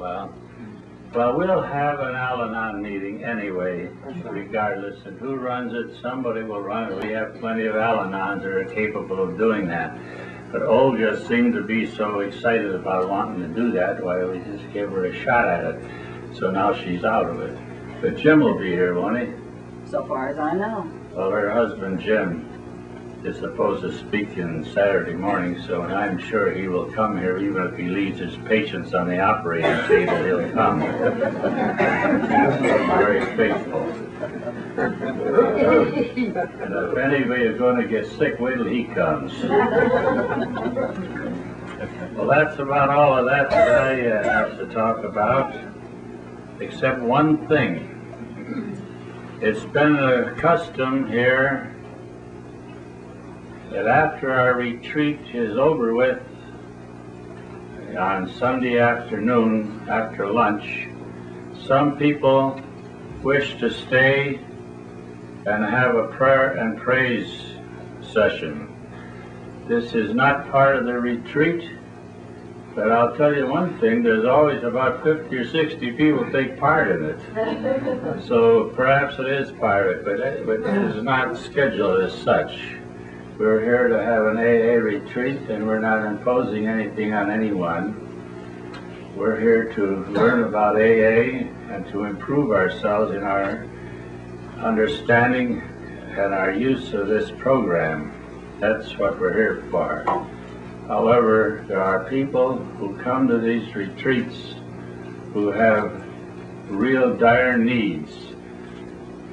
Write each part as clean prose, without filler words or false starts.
Well, we'll have an Al-Anon meeting anyway, regardless of who runs it. Somebody will run it. We have plenty of Al-Anons that are capable of doing that. But Olga seemed to be so excited about wanting to do that, why we just gave her a shot at it. So now she's out of it. But Jim will be here, won't he? So far as I know. Well, her husband, Jim, is supposed to speak in Saturday morning, so I'm sure he will come here, even if he leaves his patients on the operating table, he'll come. He's very faithful. And if anybody is going to get sick, wait till he comes. Well, that's about all of that I have to talk about, except one thing. It's been a custom here that after our retreat is over with, on Sunday afternoon after lunch, some people wish to stay and have a prayer and praise session. This is not part of the retreat, but I'll tell you one thing, there's always about 50 or 60 people take part in it. So perhaps it is part of it, but it is not scheduled as such. We're here to have an AA retreat, and we're not imposing anything on anyone. We're here to learn about AA and to improve ourselves in our understanding and our use of this program. That's what we're here for. However, there are people who come to these retreats who have real dire needs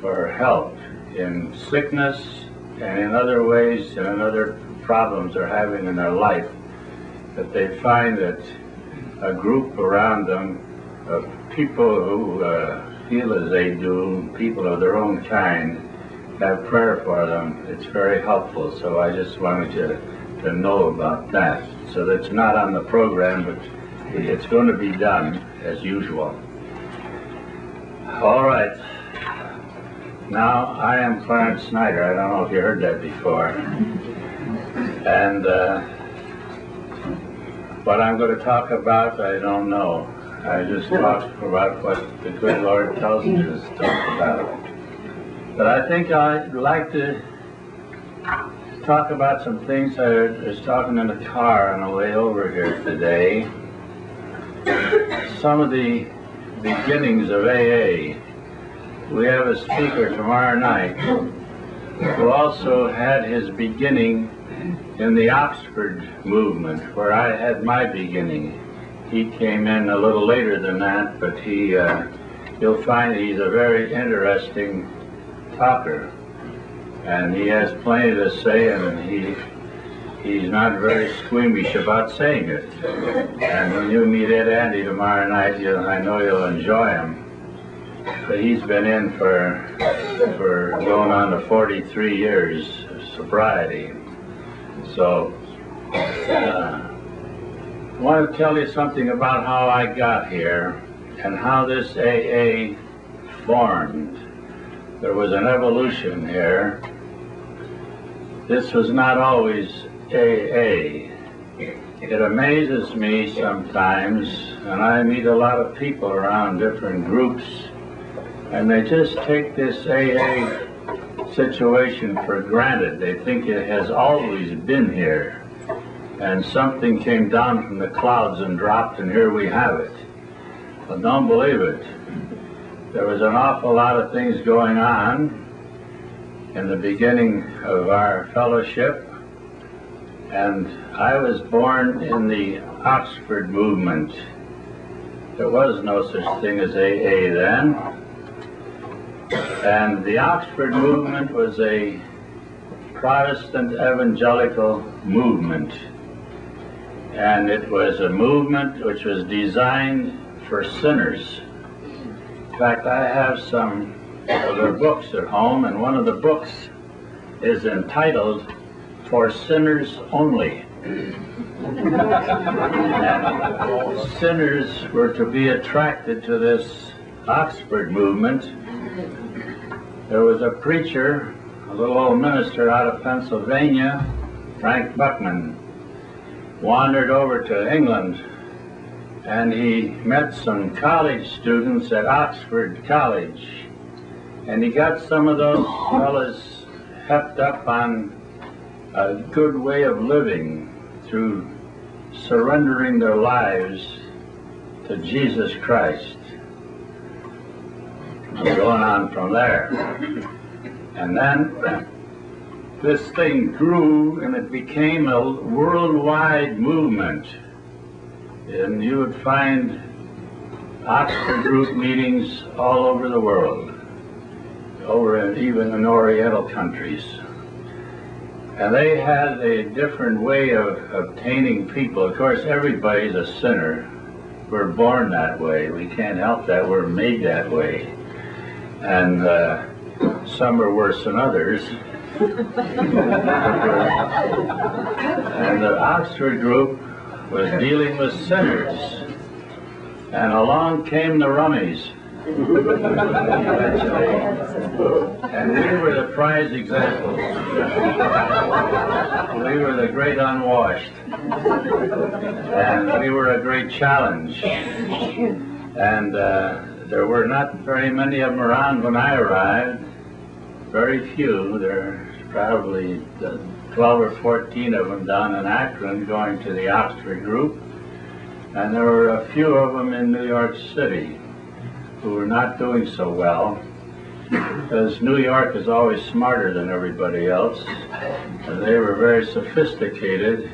for help in sickness and in other ways and in other problems they're having in their life, that they find that a group around them of people who feel as they do, people of their own kind, have prayer for them. It's very helpful, so I just wanted you to know about that. So that's not on the program, but it's going to be done as usual. All right. Now, I am Clarence Snyder. I don't know if you heard that before. And what I'm going to talk about, I don't know. I just talk about what the good Lord tells me to talk about. But I think I'd like to talk about some things. I was talking in the car on the way over here today. Some of the beginnings of AA. We have a speaker tomorrow night who also had his beginning in the Oxford movement, where I had my beginning. He came in a little later than that, but you'll find he's a very interesting talker, and he has plenty to say, and he's not very squeamish about saying it. And when you meet Ed Andy tomorrow night, I know you'll enjoy him. But he's been in for going on to 43 years of sobriety. So I want to tell you something about how I got here and how this AA formed. There was an evolution here. This was not always AA. It amazes me sometimes, and I meet a lot of people around different groups, and they just take this AA situation for granted. They think it has always been here, and something came down from the clouds and dropped, and here we have it. But don't believe it. There was an awful lot of things going on in the beginning of our fellowship, and I was born in the Oxford movement. There was no such thing as AA then. And the Oxford movement was a Protestant evangelical movement. And it was a movement which was designed for sinners. In fact, I have some of their books at home, and one of the books is entitled For Sinners Only. And sinners were to be attracted to this Oxford movement. There was a preacher, a little old minister out of Pennsylvania, Frank Buckman, wandered over to England and he met some college students at Oxford College, and he got some of those fellas hepped up on a good way of living through surrendering their lives to Jesus Christ. And going on from there. And then this thing grew and it became a worldwide movement. And you would find Oxford group meetings all over the world, even in Oriental countries. And they had a different way of obtaining people. Of course, everybody's a sinner. We're born that way. We can't help that. We're made that way. And some are worse than others. And the Oxford group was dealing with sinners. And along came the rummies. And we were the prize examples. We were the great unwashed. And we were a great challenge. And there were not very many of them around when I arrived. Very few. There are probably 12 or 14 of them down in Akron going to the Oxford group. And there were a few of them in New York City who were not doing so well, because New York is always smarter than everybody else. And they were very sophisticated,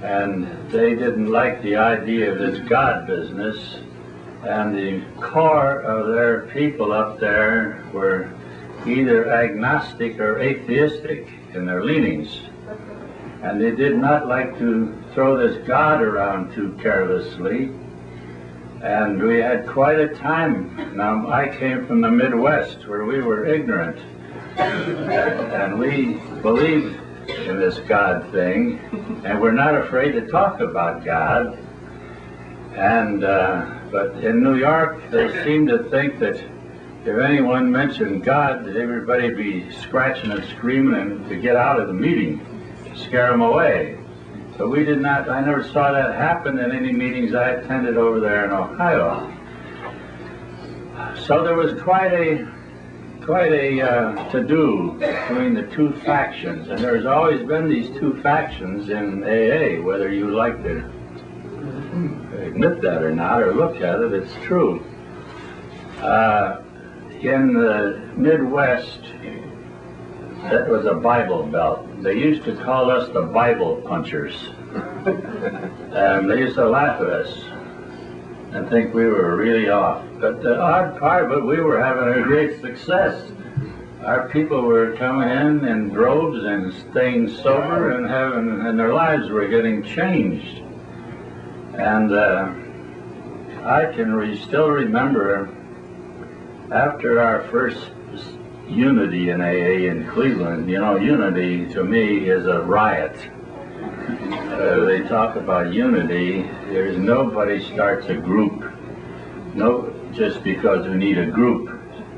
and they didn't like the idea of this God business. And the core of their people up there were either agnostic or atheistic in their leanings. And they did not like to throw this God around too carelessly. And we had quite a time. Now, I came from the Midwest where we were ignorant. And we believed in this God thing, and we're not afraid to talk about God. And but in New York, they seemed to think that if anyone mentioned God, everybody would be scratching and screaming and to get out of the meeting, scare them away. But we did not, I never saw that happen in any meetings I attended over there in Ohio. So there was quite a to-do between the two factions, and there's always been these two factions in AA, whether you like to admit that or not, or look at it, it's true. In the Midwest, that was a Bible belt. They used to call us the Bible punchers. And they used to laugh at us and think we were really off. But the odd part of it, we were having a great success. Our people were coming in droves and staying sober and their lives were getting changed. And I can still remember after our first unity in AA in Cleveland, you know, unity to me is a riot. They talk about unity. There's nobody starts a group. No, just because we need a group.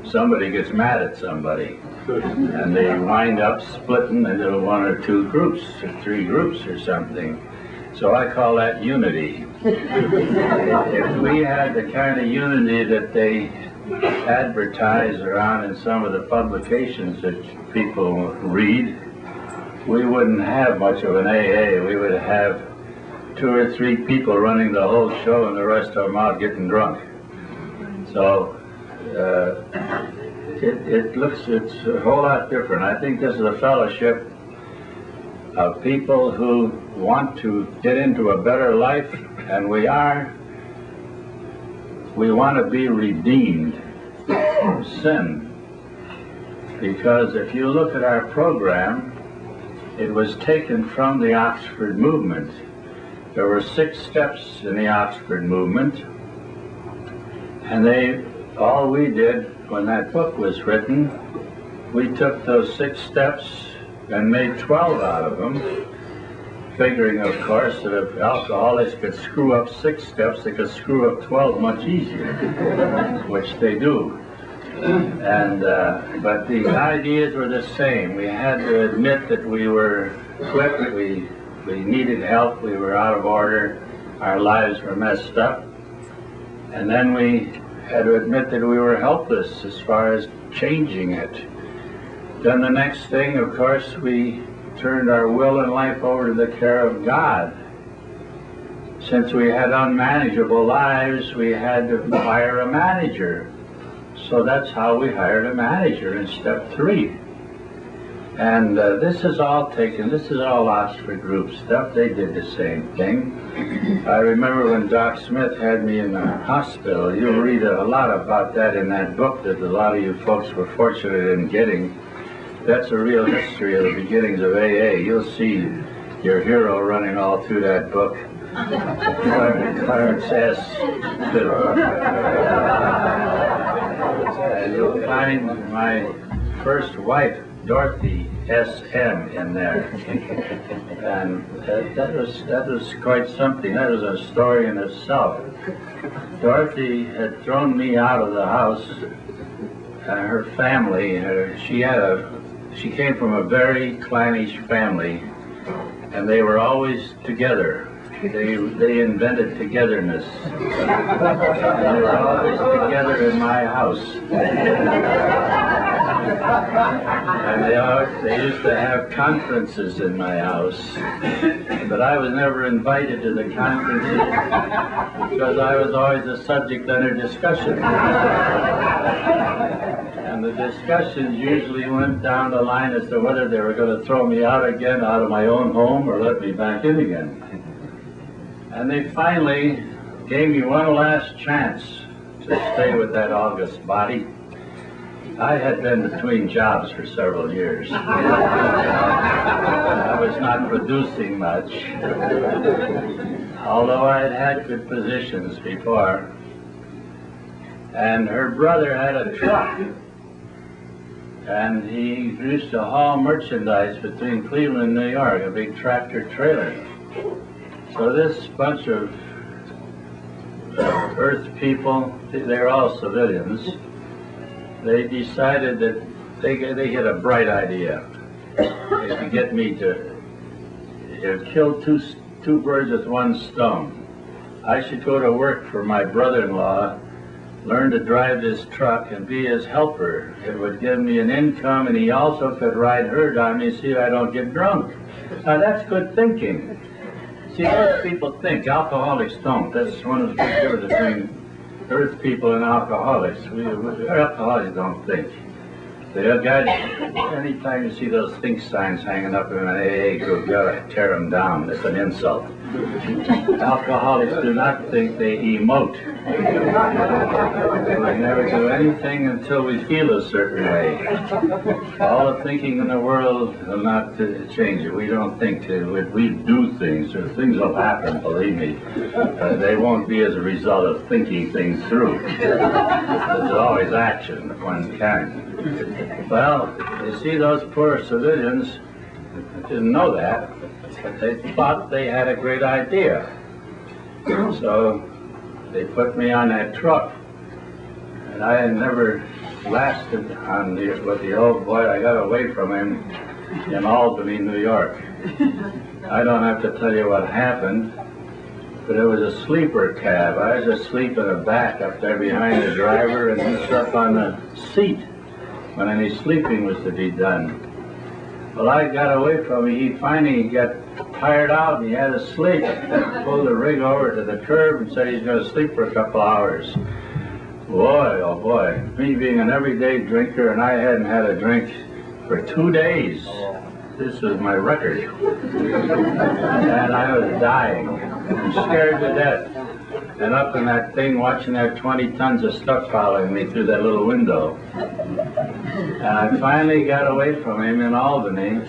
Somebody gets mad at somebody. And they wind up splitting into one or two groups, or three groups or something. So I call that unity. If we had the kind of unity that they advertise around in some of the publications that people read, we wouldn't have much of an AA. We would have 2 or 3 people running the whole show and the rest of them out getting drunk. So it's a whole lot different. I think this is a fellowship of people who want to get into a better life, and we want to be redeemed from sin. Because if you look at our program, it was taken from the Oxford movement. There were 6 steps in the Oxford movement, and all we did when that book was written, we took those 6 steps and made 12 out of them, figuring, of course, that if alcoholics could screw up 6 steps, they could screw up 12 much easier, which they do. And but the ideas were the same. We had to admit that we were equipped, we needed help, we were out of order, our lives were messed up. And then we had to admit that we were helpless as far as changing it. Then the next thing, of course, we turned our will and life over to the care of God. Since we had unmanageable lives, we had to hire a manager. So that's how we hired a manager in step 3. And this is all Oxford group stuff. They did the same thing. I remember when Doc Smith had me in the hospital. You'll read a lot about that in that book that a lot of you folks were fortunate in getting. That's a real history of the beginnings of AA. You'll see your hero running all through that book. Clarence S. And you'll find my first wife, Dorothy S.M. in there. And that was quite something. That was a story in itself. Dorothy had thrown me out of the house. Her family, she came from a very clannish family, and they were always together. They invented togetherness. And they were always together in my house. And they used to have conferences in my house. But I was never invited to the conferences because I was always the subject under discussion. And the discussions usually went down the line as to whether they were going to throw me out again out of my own home or let me back in again. And they finally gave me one last chance to stay with that august body. I had been between jobs for several years. I was not producing much, although I had had good positions before. And her brother had a truck, and he used to haul merchandise between Cleveland and New York, a big tractor trailer. So this bunch of Earth people, they're all civilians, they decided that they had a bright idea. They could get me to kill two birds with one stone. I should go to work for my brother-in-law, learn to drive this truck and be his helper. It would give me an income, and he also could ride herd on me, see if I don't get drunk. Now that's good thinking. See, most people think, alcoholics don't. That's one of the big differences between Earth people and alcoholics. Alcoholics don't think. The guys, anytime you see those think signs hanging up in an AA group, you gotta tear them down. It's an insult. Alcoholics do not think, they emote. We never do anything until we feel a certain way. All the thinking in the world will not change it. We don't think, we do things, or things will happen, believe me. They won't be as a result of thinking things through. There's always action of one kind. Well, you see, those poor civilians didn't know that, but they thought they had a great idea. So they put me on that truck, and I had never lasted on with the old boy. I got away from him in Albany, New York. I don't have to tell you what happened, but it was a sleeper cab. I was asleep in the back up there behind the driver, and he slept on the seat when any sleeping was to be done. Well, I got away from him. He finally got tired out, and he had to sleep. Pulled the rig over to the curb and said he's going to sleep for a couple hours. Boy, oh boy, me being an everyday drinker, and I hadn't had a drink for 2 days. This was my record. And I was dying, scared to death. And up in that thing, watching that 20 tons of stuff following me through that little window. And I finally got away from him in Albany.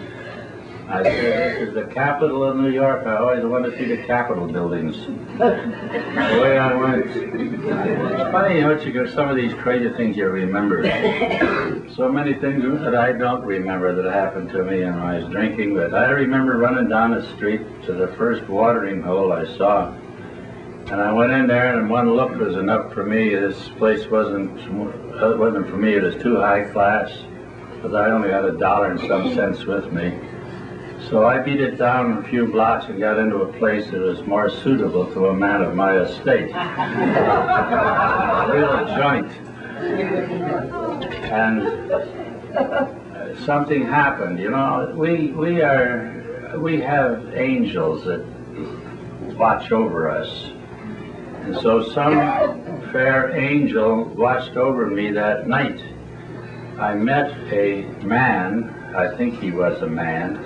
I said, this is the capital of New York. I always wanted to see the Capitol buildings. Away I went. It's funny, you know, some of these crazy things you remember. So many things that I don't remember that happened to me when I was drinking. But I remember running down the street to the first watering hole I saw. And I went in there, and one look was enough for me. This place wasn't for me. It was too high class, because I only had $1 and some cents with me. So I beat it down a few blocks and got into a place that was more suitable to a man of my estate. A real joint. And something happened. You know, we have angels that watch over us. And so some fair angel watched over me that night. I met a man, I think he was a man,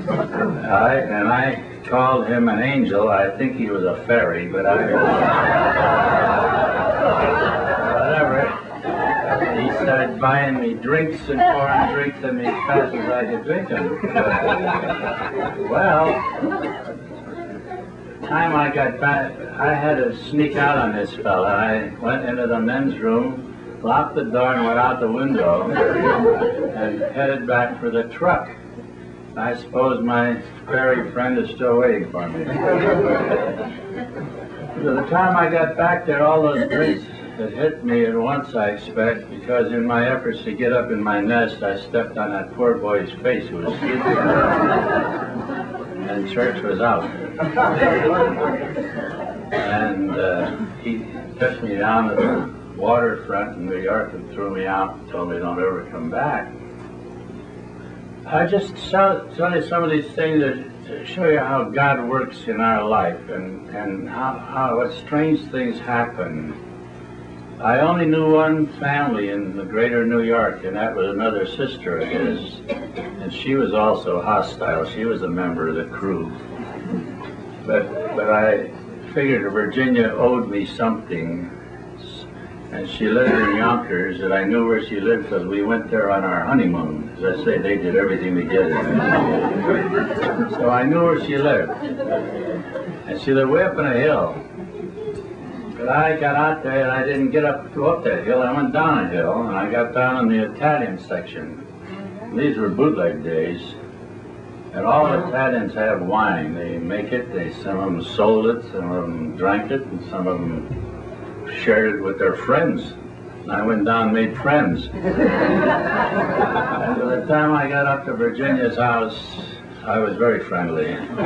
and I called him an angel. I think he was a fairy, but whatever. He started buying me drinks and pouring drinks in me as fast as I could drink them. Well, time I got back, I had to sneak out on this fella. I went into the men's room, locked the door and went out the window and headed back for the truck. I suppose my fairy friend is still waiting for me. By the time I got back there, all those drinks had hit me at once, I expect, because in my efforts to get up in my nest, I stepped on that poor boy's face who was sleeping. And church was out. And he took me down to the waterfront in New York and threw me out and told me don't ever come back. I just tell you some of these things to show you how God works in our life and how what strange things happen. I only knew one family in the greater New York, and that was another sister of his. And she was also hostile. She was a member of the crew. But I figured Virginia owed me something. And she lived in Yonkers, and I knew where she lived because we went there on our honeymoon. As I say, they did everything together. So I knew where she lived. And she lived way up on a hill. But I got out there and I didn't go up that hill. I went down a hill and I got down in the Italian section. These were bootleg days. And all Italians have wine. They make it, some of them sold it, some of them drank it, and some of them shared it with their friends. And I went down and made friends. And by the time I got up to Virginia's house, I was very friendly. And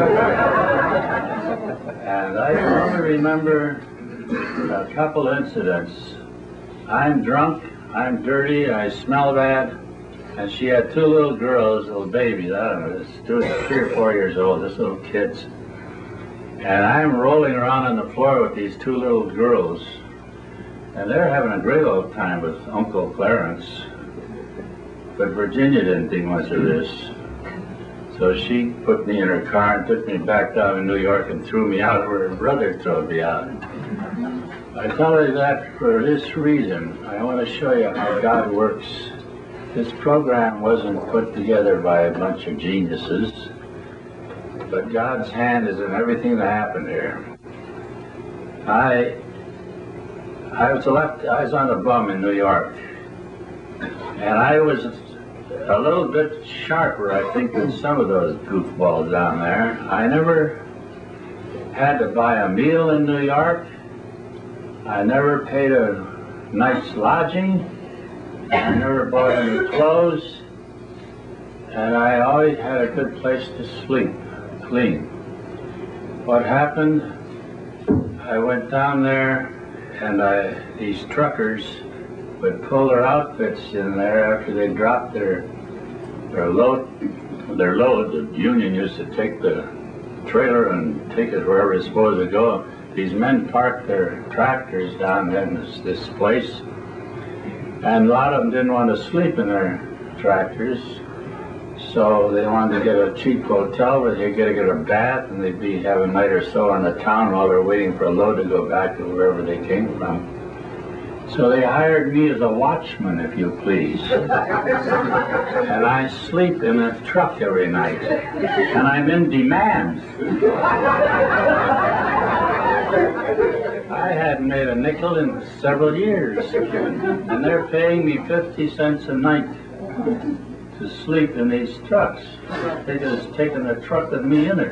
I only remember a couple incidents. I'm drunk, I'm dirty, I smell bad, and she had two little girls, little babies, I don't know, 3 or 4 years old, just little kids. And I'm rolling around on the floor with these two little girls, and they're having a great old time with Uncle Clarence. But Virginia didn't think much of this. So she put me in her car and took me back down to New York and threw me out where her brother threw me out. I tell you that for this reason. I want to show you how God works. This program wasn't put together by a bunch of geniuses, but God's hand is in everything that happened here. I was on a bum in New York, and I was a little bit sharper, I think, than some of those goofballs down there. I never had to buy a meal in New York. I never paid a night's lodging. I never bought any clothes. And I always had a good place to sleep, clean. What happened, I went down there and these truckers would pull their outfits in there after they dropped their load. The union used to take the trailer and take it wherever it's supposed to go. These men parked their tractors down in this place, and a lot of them didn't want to sleep in their tractors, so they wanted to get a cheap hotel where they could get a bath, and they'd have a night or so on the town while they're waiting for a load to go back to wherever they came from. So they hired me as a watchman, if you please. And I sleep in a truck every night. And I'm in demand. I hadn't made a nickel in several years. And they're paying me 50 cents a night to sleep in these trucks. They just taken a truck with me in it.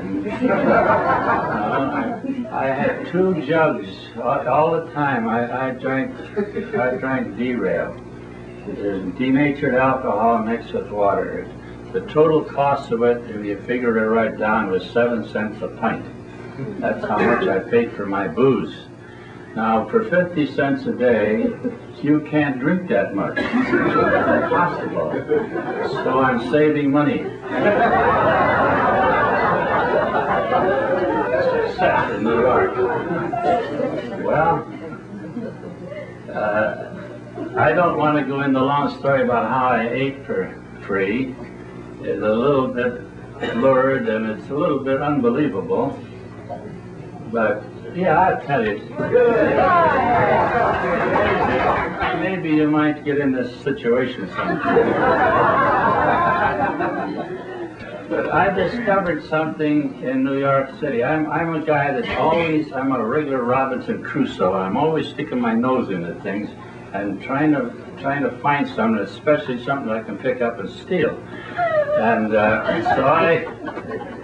I had 2 jugs all the time. I drank derail. There's denatured alcohol mixed with water. The total cost of it, if you figure it right down, was 7 cents a pint. That's how much I paid for my booze. Now, for 50 cents a day, you can't drink that much. It's impossible. So I'm saving money. Success in New York. Well, I don't want to go into a long story about how I ate for free. It's a little bit lurid and it's a little bit unbelievable. But yeah, I'll tell you. Maybe you might get in this situation sometime. But I discovered something in New York City. I'm a guy that's always, I'm a regular Robinson Crusoe. I'm always sticking my nose into things and trying to find something, especially something I can pick up and steal. And so I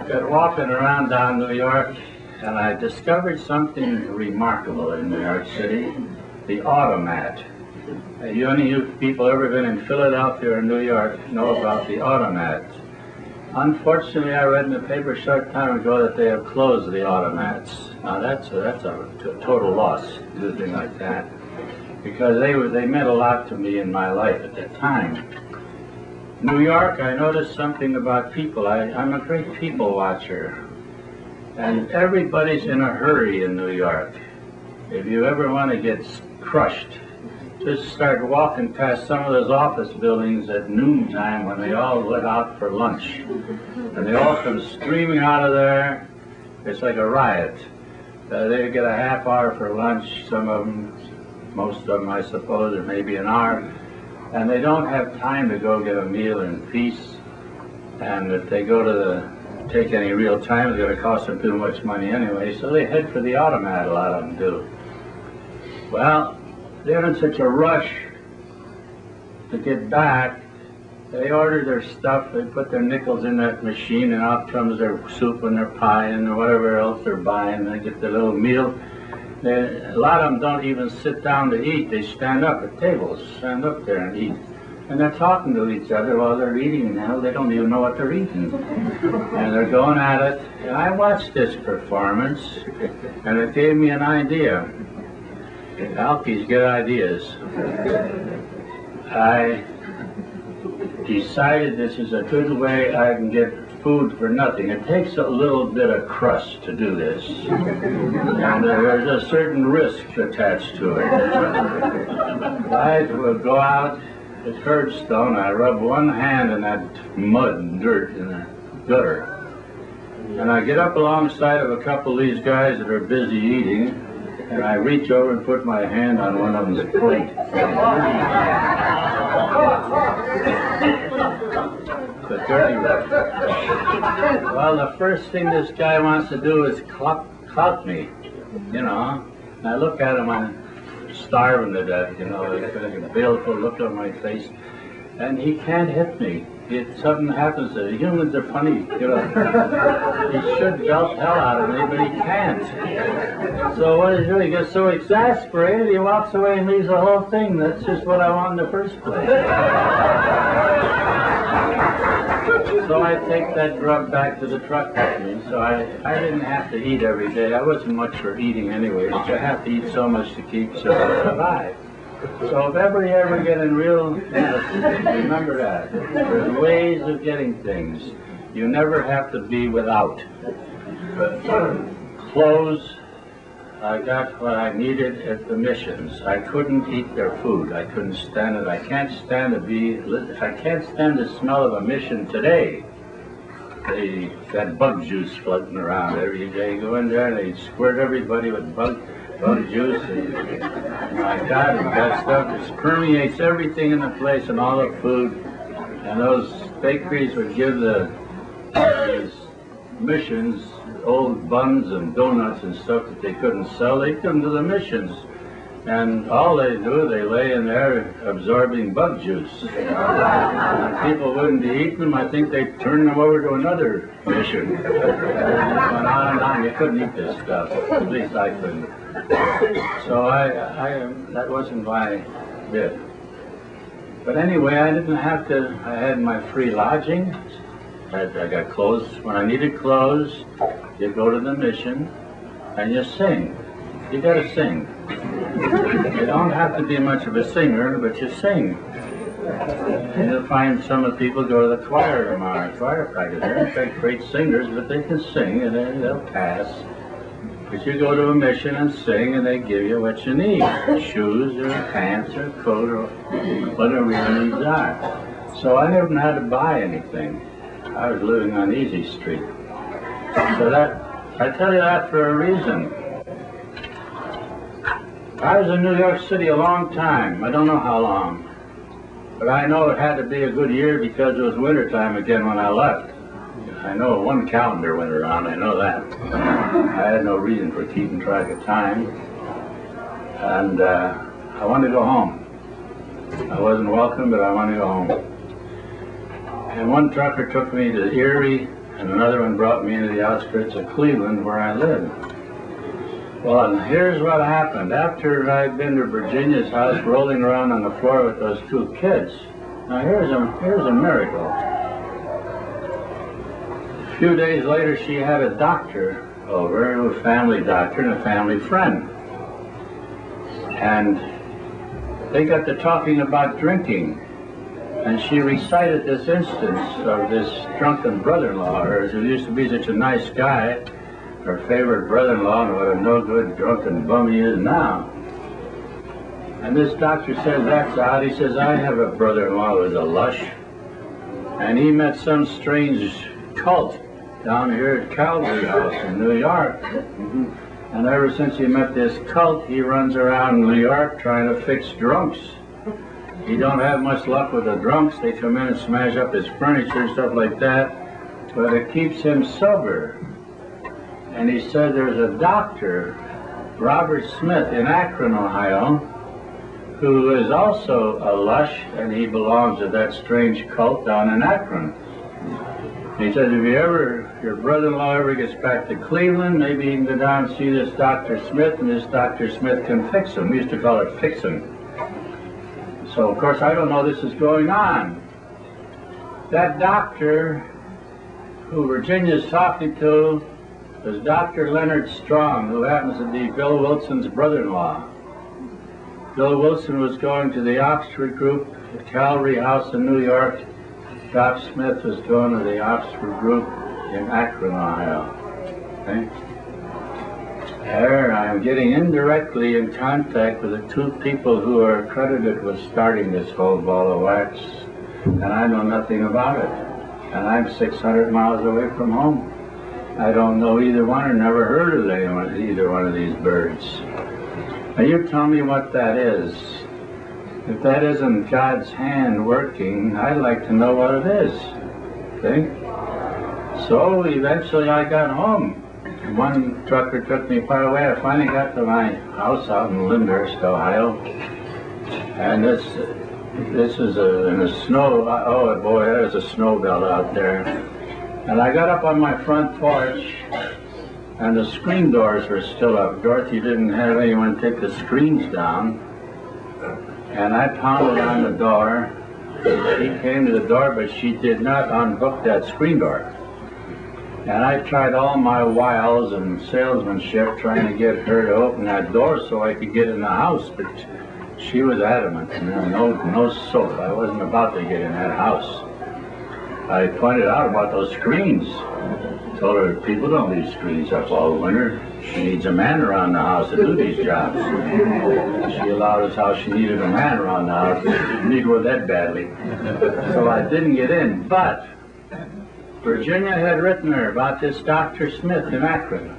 got walking around down New York, and I discovered something remarkable in New York City, the automat. Any of you people ever been in Philadelphia or New York know about the automat. Unfortunately, I read in the paper a short time ago that they have closed the automats. Now that's a total loss, to do a thing like that, because they meant a lot to me in my life at that time. New York, I noticed something about people. I'm a great people watcher. And everybody's in a hurry in New York. If you ever want to get crushed, just start walking past some of those office buildings at noontime when they all let out for lunch. And they all come streaming out of there. It's like a riot. They get a half hour for lunch, some of them, most of them I suppose, or maybe an hour. And they don't have time to go get a meal in peace. And if they go to take any real time, it's going to cost them too much money anyway, so they head for the automat, a lot of them do. Well, they're in such a rush to get back, they order their stuff, they put their nickels in that machine, and out comes their soup and their pie and whatever else they're buying. They get their little meal. A lot of them don't even sit down to eat. They stand up at tables, stand up there and eat. And they're talking to each other while they're eating now. They don't even know what they're eating. And they're going at it. And I watched this performance, and it gave me an idea. Alkies get ideas. I decided this is a good way I can get food for nothing. It takes a little bit of crust to do this. And there's a certain risk attached to it. I would go out at curbstone, I rub one hand in that mud and dirt in the gutter. And I get up alongside of a couple of these guys that are busy eating, and I reach over and put my hand on one of them's plate. The dirty one. Well, the first thing this guy wants to do is clout me, you know. And I look at him, I'm starving to death, you know, a baleful look on my face, and he can't hit me. If something happens to him, humans are funny, you know. He should belt hell out of me, but he can't. So what does he do? He gets so exasperated, he walks away and leaves the whole thing. That's just what I want in the first place. So I take that grub back to the truck with me. So I didn't have to eat every day. I wasn't much for eating anyway, but you have to eat so much to keep survive. So if ever you ever get in real, remember that. There's ways of getting things. You never have to be without. But clothes, I got what I needed at the missions. I couldn't eat their food. I couldn't stand it. I can't stand the smell of a mission today. They got bug juice floating around every day. You go in there and they squirt everybody with bug juice. My God, that stuff just permeates everything in the place and all the food. And those bakeries would give these missions old buns and donuts and stuff that they couldn't sell. They come to the missions, and all they do, they lay in there absorbing bug juice. And people wouldn't be eating them. I think they'd turn them over to another mission. And on and on. You couldn't eat this stuff. At least I couldn't. So that wasn't my bit. But anyway, I didn't have to, I had my free lodging. I got clothes. When I needed clothes, you go to the mission and you sing. You gotta sing. You don't have to be much of a singer, but you sing. And you'll find some of the people go to the choir tomorrow, choir practice. They're in fact great singers, but they can sing and they'll pass. But you go to a mission and sing and they give you what you need. Shoes or pants or coat or whatever your needs are. So I never had to buy anything. I was living on Easy Street. So that, I tell you that for a reason. I was in New York City a long time. I don't know how long. But I know it had to be a good year because it was wintertime again when I left. I know one calendar went around, I know that. I had no reason for keeping track of time. And I wanted to go home. I wasn't welcome, but I wanted to go home. And one trucker took me to Erie, and another one brought me into the outskirts of Cleveland where I lived. Well, and here's what happened. After I'd been to Virginia's house rolling around on the floor with those two kids, now here's a miracle. A few days later, she had a doctor over, a family doctor and a family friend. And they got to talking about drinking. And she recited this instance of this drunken brother-in-law of hers, who used to be such a nice guy, her favorite brother-in-law, and what a no-good drunken bum he is now. And this doctor says, that's odd. He says, I have a brother-in-law who's a lush, and he met some strange cult down here at Calvary House in New York. And ever since he met this cult, he runs around New York trying to fix drunks. He don't have much luck with the drunks. They come in and smash up his furniture and stuff like that, but it keeps him sober. And he said there's a doctor, Robert Smith, in Akron, Ohio, who is also a lush, and he belongs to that strange cult down in Akron. He said, if your brother-in-law ever gets back to Cleveland, maybe you can go down and see this Dr. Smith, and this Dr. Smith can fix him. We used to call it fixing. So, of course, I don't know this is going on. That doctor who Virginia's talking to is Dr. Leonard Strong, who happens to be Bill Wilson's brother-in-law. Bill Wilson was going to the Oxford group at Calvary House in New York. Doc Smith was going to the Oxford group in Akron, Ohio. Okay? There, I'm getting indirectly in contact with the two people who are credited with starting this whole ball of wax, and I know nothing about it. And I'm 600 miles away from home. I don't know either one or never heard of either one of these birds. Now you tell me what that is. If that isn't God's hand working, I'd like to know what it is. Okay? So eventually I got home. One trucker took me far away. I finally got to my house out in Lyndhurst, Ohio. And this is in the snow. Oh boy, there's a snow belt out there. And I got up on my front porch, and the screen doors were still up. Dorothy didn't have anyone take the screens down. And I pounded on the door. She came to the door, but she did not unhook that screen door. And I tried all my wiles and salesmanship trying to get her to open that door so I could get in the house, but she was adamant. No soap. I wasn't about to get in that house. I pointed out about those screens. Told her people don't leave screens up all winter. She needs a man around the house to do these jobs. She allowed us how she needed a man around the house. She didn't need one that badly. So I didn't get in, but Virginia had written her about this Dr. Smith in Akron.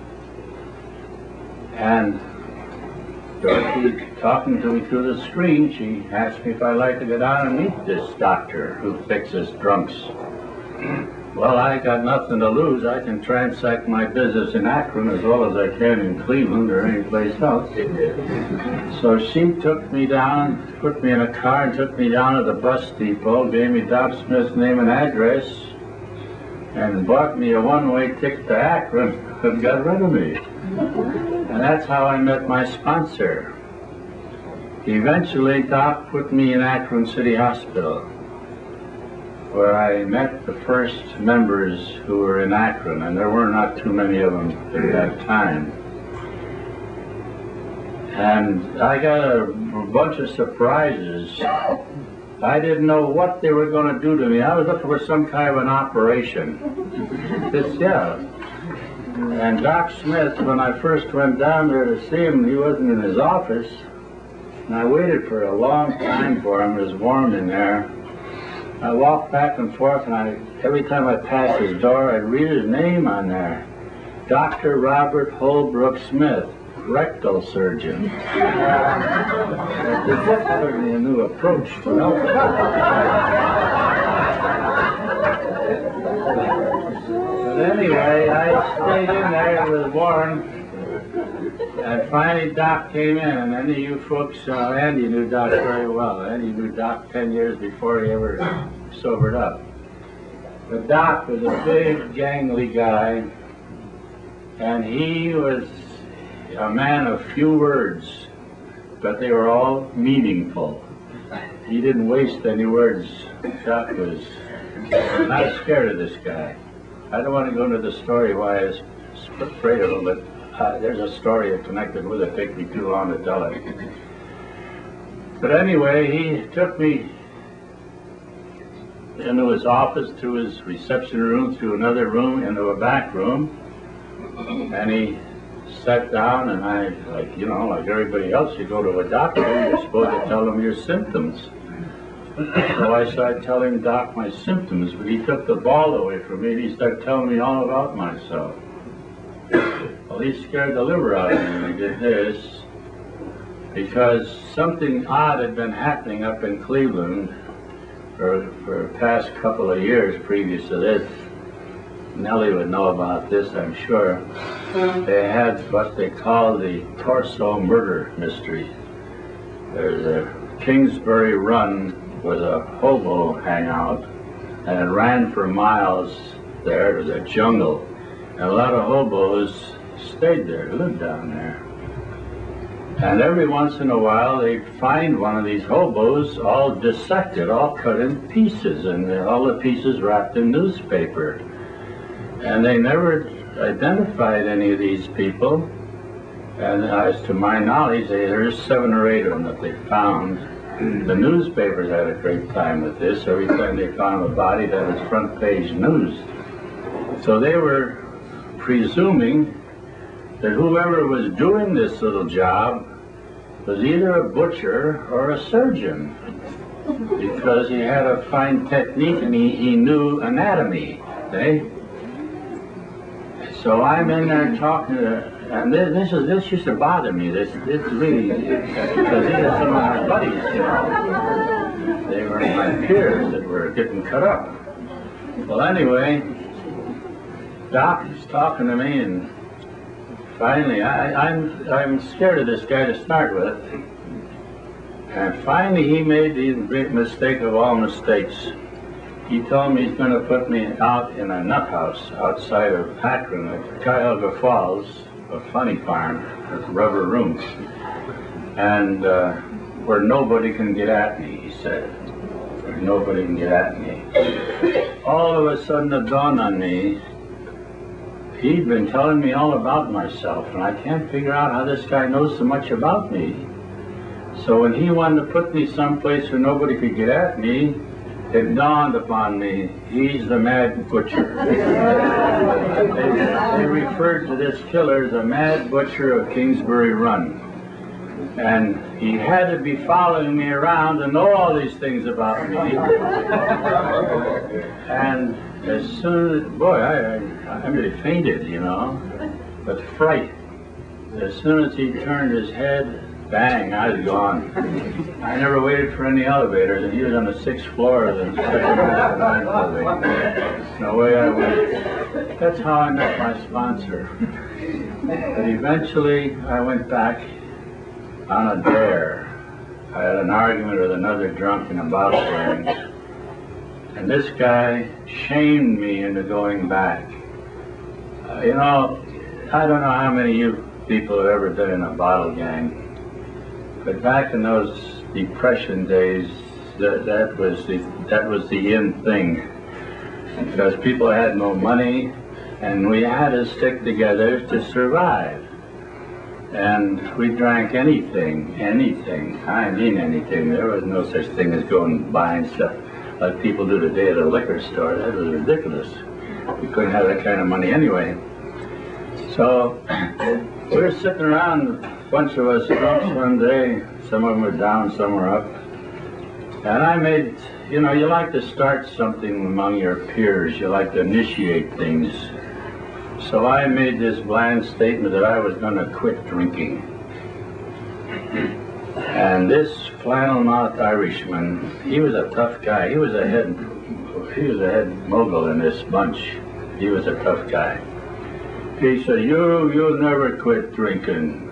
And Dorothy, talking to me through the screen, she asked me if I'd like to go down and meet this doctor who fixes drunks. Well, I got nothing to lose. I can transact my business in Akron as well as I can in Cleveland or any place else. So she took me down, put me in a car and took me down to the bus depot, gave me Doc Smith's name and address, and bought me a one-way ticket to Akron and got rid of me. And that's how I met my sponsor. Eventually, Doc put me in Akron City Hospital, where I met the first members who were in Akron, and there were not too many of them at that time. And I got a bunch of surprises. I didn't know what they were going to do to me. I was looking for some kind of an operation. And Doc Smith, when I first went down there to see him, he wasn't in his office. And I waited for a long time for him. It was warm in there. I walked back and forth, and every time I passed his door, I'd read his name on there. Dr. Robert Holbrook Smith, rectal surgeon. That's certainly a new approach to health. But anyway, I stayed in there. It was warm. And finally, Doc came in, and any of you folks, Andy knew Doc very well. Andy knew Doc 10 years before he ever sobered up. But Doc was a big, gangly guy, and he was a man of few words, but they were all meaningful. He didn't waste any words. Doc was not scared of this guy. I don't want to go into the story why I was afraid of him, but there's a story connected with it. It'd take me too long to tell it. But anyway, he took me into his office, through his reception room, through another room, into a back room, and he sat down, and I, like everybody else, you go to a doctor, you're supposed to tell him your symptoms. So I started telling Doc my symptoms, but he took the ball away from me, and he started telling me all about myself. Well, he scared the liver out of me when he did this, because something odd had been happening up in Cleveland for the past couple of years previous to this. Nellie would know about this, I'm sure. They had what they call the torso murder mystery. There's a Kingsbury Run was a hobo hangout, and it ran for miles there. It was a jungle, and a lot of hobos stayed there, lived down there. And every once in a while they'd find one of these hobos all dissected, all cut in pieces, and all the pieces wrapped in newspaper. And they never identified any of these people. And as to my knowledge, there's 7 or 8 of them that they found. The newspapers had a great time with this. Every time they found a body, that was front page news. So they were presuming that whoever was doing this little job was either a butcher or a surgeon, because he had a fine technique and he knew anatomy. So I'm in there talking to, and this used to bother me. This really, because these are some of my buddies, They were my peers that were getting cut up. Well, anyway, Doc is talking to me, and finally, I'm scared of this guy to start with. And finally, he made the great mistake of all mistakes. He told me he's going to put me out in a nut house outside of Akron at Cuyahoga Falls, a funny farm with rubber rooms, and where nobody can get at me, he said. Where nobody can get at me. All of a sudden it dawned on me, he'd been telling me all about myself, and I can't figure out how this guy knows so much about me. So when he wanted to put me someplace where nobody could get at me, it dawned upon me, he's the Mad Butcher. They referred to this killer as the Mad Butcher of Kingsbury Run. And he had to be following me around to know all these things about me. And as soon as, boy, I really fainted, with fright. As soon as he turned his head, bang, I was gone. I never waited for any elevators, and he was on the 6th floor of the 2nd or 9th elevator. And away I went. That's how I met my sponsor. But eventually, I went back on a dare. I had an argument with another drunk in a bottle gang. And this guy shamed me into going back. I don't know how many of you people have ever been in a bottle gang. But back in those Depression days, that was the in thing, because people had no money, and we had to stick together to survive. And we drank anything. I mean anything. There was no such thing as going and buying stuff like people do today at a liquor store. That was ridiculous. We couldn't have that kind of money anyway. So we were sitting around, a bunch of us drunks one day. Some of them were down, some were up. And I made, you know, you like to start something among your peers. You like to initiate things. So I made this bland statement that I was going to quit drinking. And this flannel-mouthed Irishman, he was a tough guy. He was a head mogul in this bunch. He was a tough guy. He said, you'll never quit drinking.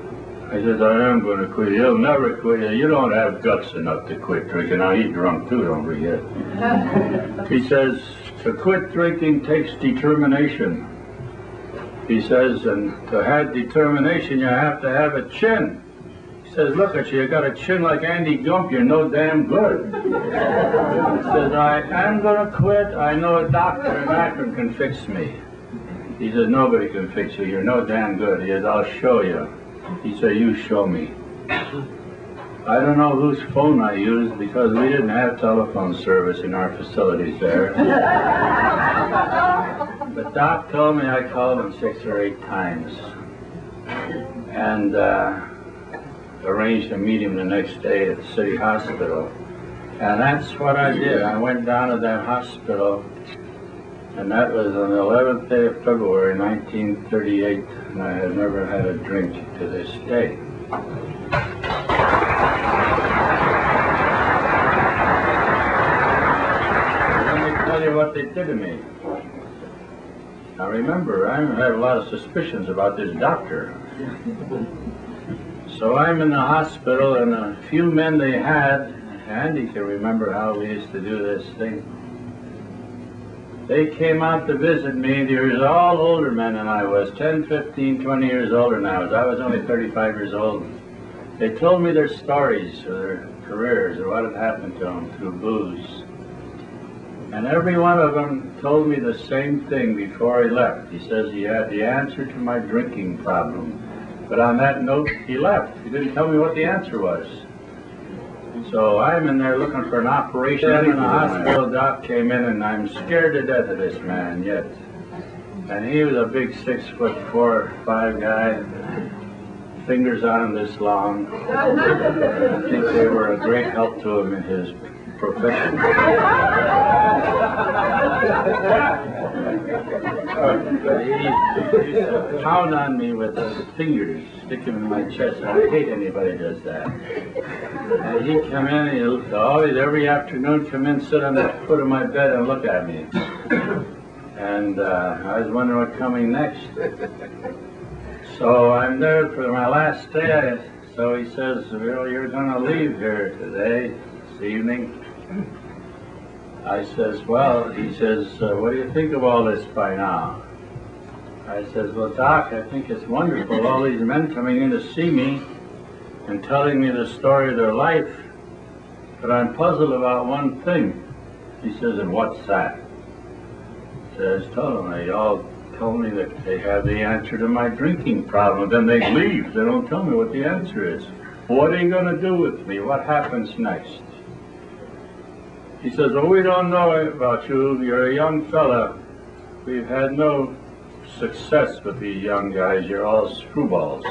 I said, I am going to quit. You'll never quit. You don't have guts enough to quit drinking. Now, he's drunk too, don't forget. He says, to quit drinking takes determination. He says, and to have determination, you have to have a chin. He says, look at you, you got a chin like Andy Gump, you're no damn good. He says, I am going to quit. I know a doctor in Akron can fix me. He says, nobody can fix you, you're no damn good. He says, I'll show you. He said, you show me. I don't know whose phone I used because we didn't have telephone service in our facilities there. But Doc told me I called him 6 or 8 times and arranged to meet him the next day at the city hospital. And that's what I did. I went down to that hospital, and that was on the 11th day of February, 1938, and I had never had a drink to this day. Let me tell you what they did to me. Now remember, I had a lot of suspicions about this doctor. So I'm in the hospital, and a few men they had, Andy can remember how we used to do this thing. They came out to visit me. They were all older men than I was, 10, 15, 20 years older than I was. I was only 35 years old. They told me their stories, or their careers, or what had happened to them through booze. And every one of them told me the same thing before he left. He says he had the answer to my drinking problem. But on that note, he left. He didn't tell me what the answer was. So I'm in there looking for an operation. And the hospital doc came in, and I'm scared to death of this man yet. And he was a big 6'4" or 5 guy, fingers on him this long. I think they were a great help to him in his profession. But he used to pound on me with his fingers, stick them in my chest. I hate anybody who does that. And he'd come in, and he'd always, every afternoon, come in, sit on the foot of my bed and look at me. And I was wondering what's coming next. So I'm there for my last day. So he says, well, you're going to leave here today, this evening. I says, well, he says, what do you think of all this by now? I says, well, Doc, I think it's wonderful, all these men coming in to see me and telling me the story of their life, but I'm puzzled about one thing. He says, and what's that? I says, tell them, they all told me that they have the answer to my drinking problem, then they leave. They don't tell me what the answer is. What are you going to do with me? What happens next? He says, well, we don't know about you. You're a young fella. We've had no success with these young guys. You're all screwballs.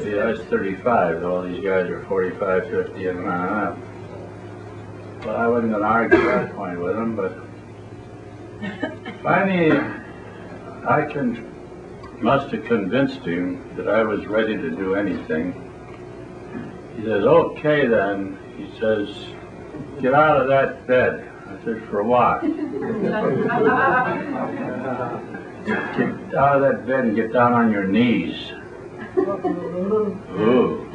See, I was 35. All these guys are 45, 50, and on. Well, I wasn't going to argue that point with him, but finally, must have convinced him that I was ready to do anything. He says, okay then. He says, get out of that bed. I said, for what? Get out of that bed and get down on your knees. Ooh.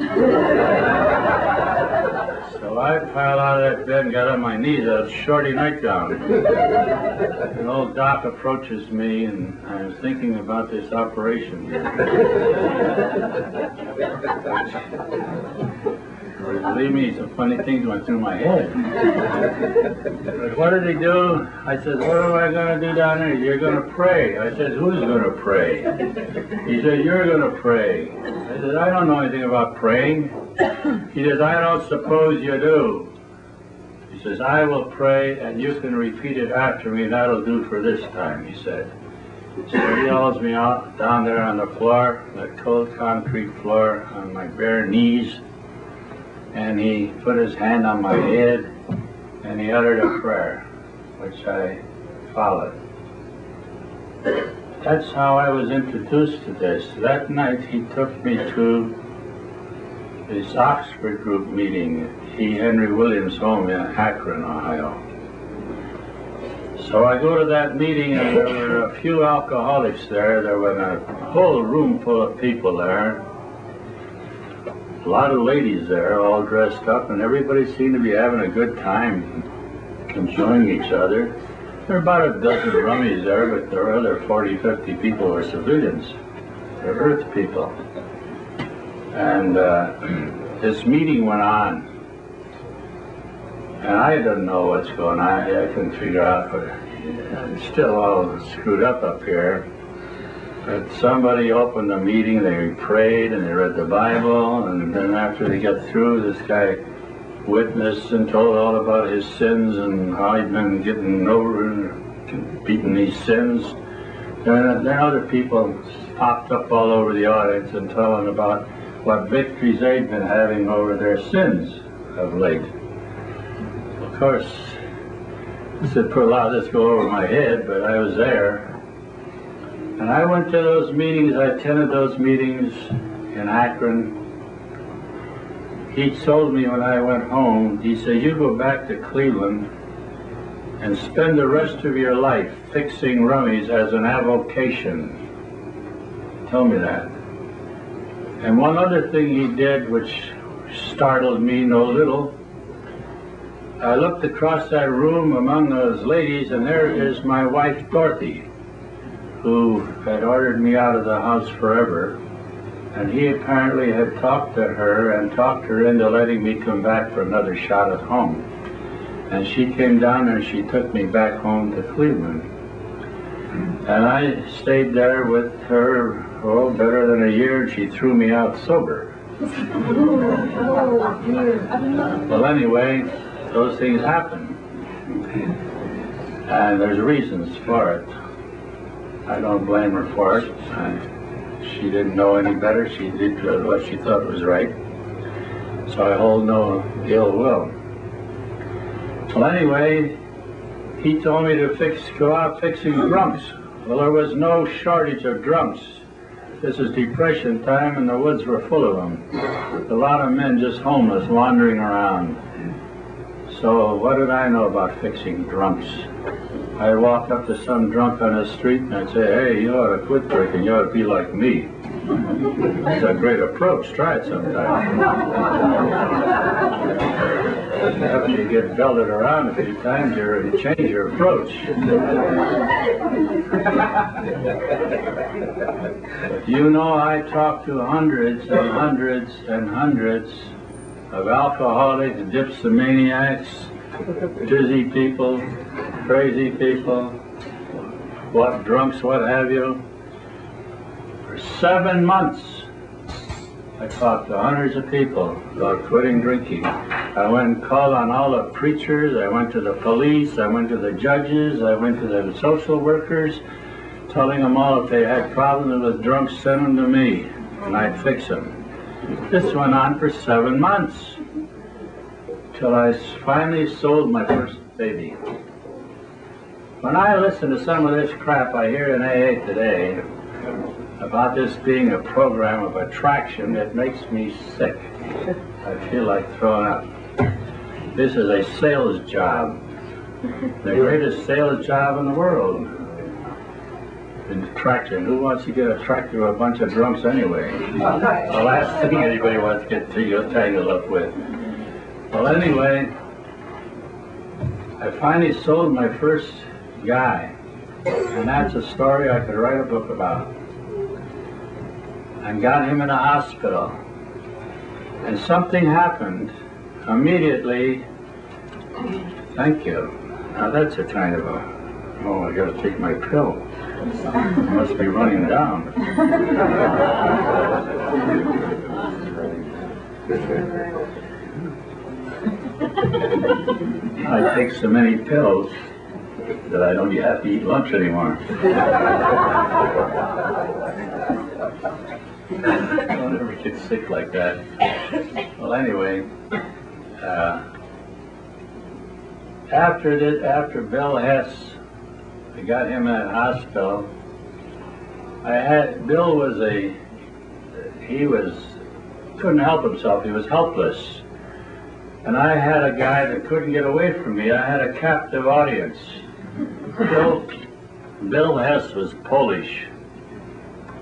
So I piled out of that bed and got on my knees. I was shorty nightgown. An old doc approaches me, and I was thinking about this operation. Believe me, some funny things went through my head. But what did he do? I said, what am I going to do down there? You're going to pray. I said, who's going to pray? He said, you're going to pray. I said, I don't know anything about praying. He says, I don't suppose you do. He says, I will pray and you can repeat it after me. That'll do for this time, he said. So he hauls me out down there on the floor, the cold concrete floor, on my bare knees, and he put his hand on my head and he uttered a prayer, which I followed. That's how I was introduced to this. That night he took me to this Oxford group meeting at Henry Williams' home in Akron, Ohio. So I go to that meeting and there were a few alcoholics there. There was a whole room full of people there. A lot of ladies there, all dressed up, and everybody seemed to be having a good time, enjoying each other. There were about a dozen rummies there, but there were other 40, 50 people who were civilians. They're Earth people. And this meeting went on. And I didn't know what's going on. I couldn't figure out, but it's still all screwed up here. But somebody opened the meeting, they prayed and they read the Bible, and then after they got through, this guy witnessed and told all about his sins and how he'd been getting over and beating these sins. And then other people popped up all over the audience and telling about what victories they'd been having over their sins of late. Of course, this would put a lot of this go over my head, but I was there. And I went to those meetings, I attended those meetings in Akron. He told me when I went home, he said, you go back to Cleveland and spend the rest of your life fixing rummies as an avocation. Tell me that. And one other thing he did, which startled me no little, I looked across that room among those ladies, and there is my wife, Dorothy, who had ordered me out of the house forever. And he apparently had talked to her and talked her into letting me come back for another shot at home. And she came down and she took me back home to Cleveland. And I stayed there with her, oh, better than a year, and she threw me out sober. Well, anyway, those things happen. And there's reasons for it. I don't blame her for it. She didn't know any better. She did what she thought was right. So I hold no ill will. Well, anyway, he told me to go out fixing drunks. Well, there was no shortage of drunks. This is Depression time, and the woods were full of them. A lot of men just homeless, wandering around. So what did I know about fixing drunks? I'd walk up to some drunk on the street and I'd say, hey, you ought to quit drinking, you ought to be like me. It's a great approach, try it sometime. After you get belted around a few times, you change your approach. But you know, I talked to hundreds and hundreds and hundreds of alcoholics, dipsomaniacs, dizzy people, crazy people, what drunks, what have you. For 7 months, I talked to hundreds of people about quitting drinking. I went and called on all the preachers, I went to the police, I went to the judges, I went to the social workers, telling them all if they had problems with drunks, send them to me, and I'd fix them. This went on for 7 months, till I finally sold my first baby. When I listen to some of this crap I hear in AA today, about this being a program of attraction, it makes me sick. I feel like throwing up. This is a sales job. The greatest sales job in the world. Attraction. Who wants to get attracted to a bunch of drunks anyway? The last thing anybody wants to get tangled up with. Well, anyway, I finally sold my first guy, and that's a story I could write a book about. And got him in a hospital. And something happened immediately, thank you. Now that's a kind of a, oh, I gotta take my pill. I must be running down. I take so many pills that I don't have to eat lunch anymore. I don't ever get sick like that. Well, anyway, after Bill Hess, I got him in a hospital. Bill was couldn't help himself. He was helpless. And I had a guy that couldn't get away from me. I had a captive audience. Bill Hess was Polish,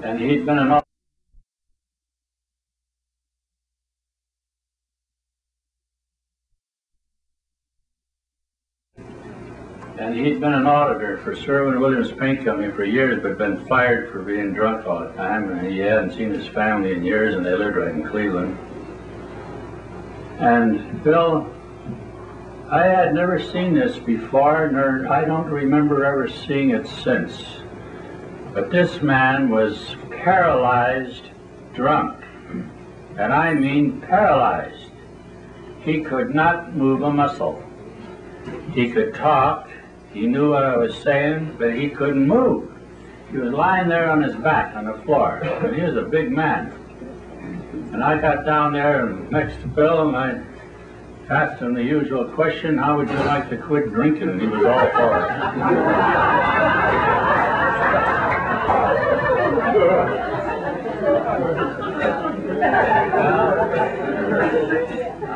and he'd been an auditor for Sherwin Williams Paint Company for years, but been fired for being drunk all the time. And he hadn't seen his family in years, and they lived right in Cleveland. And Bill, I had never seen this before, nor I don't remember ever seeing it since. But this man was paralyzed drunk. And I mean paralyzed. He could not move a muscle. He could talk, he knew what I was saying, but he couldn't move. He was lying there on his back on the floor, and he was a big man. And I got down there next to Bill, and I asked him the usual question, how would you like to quit drinking? And he was all for it.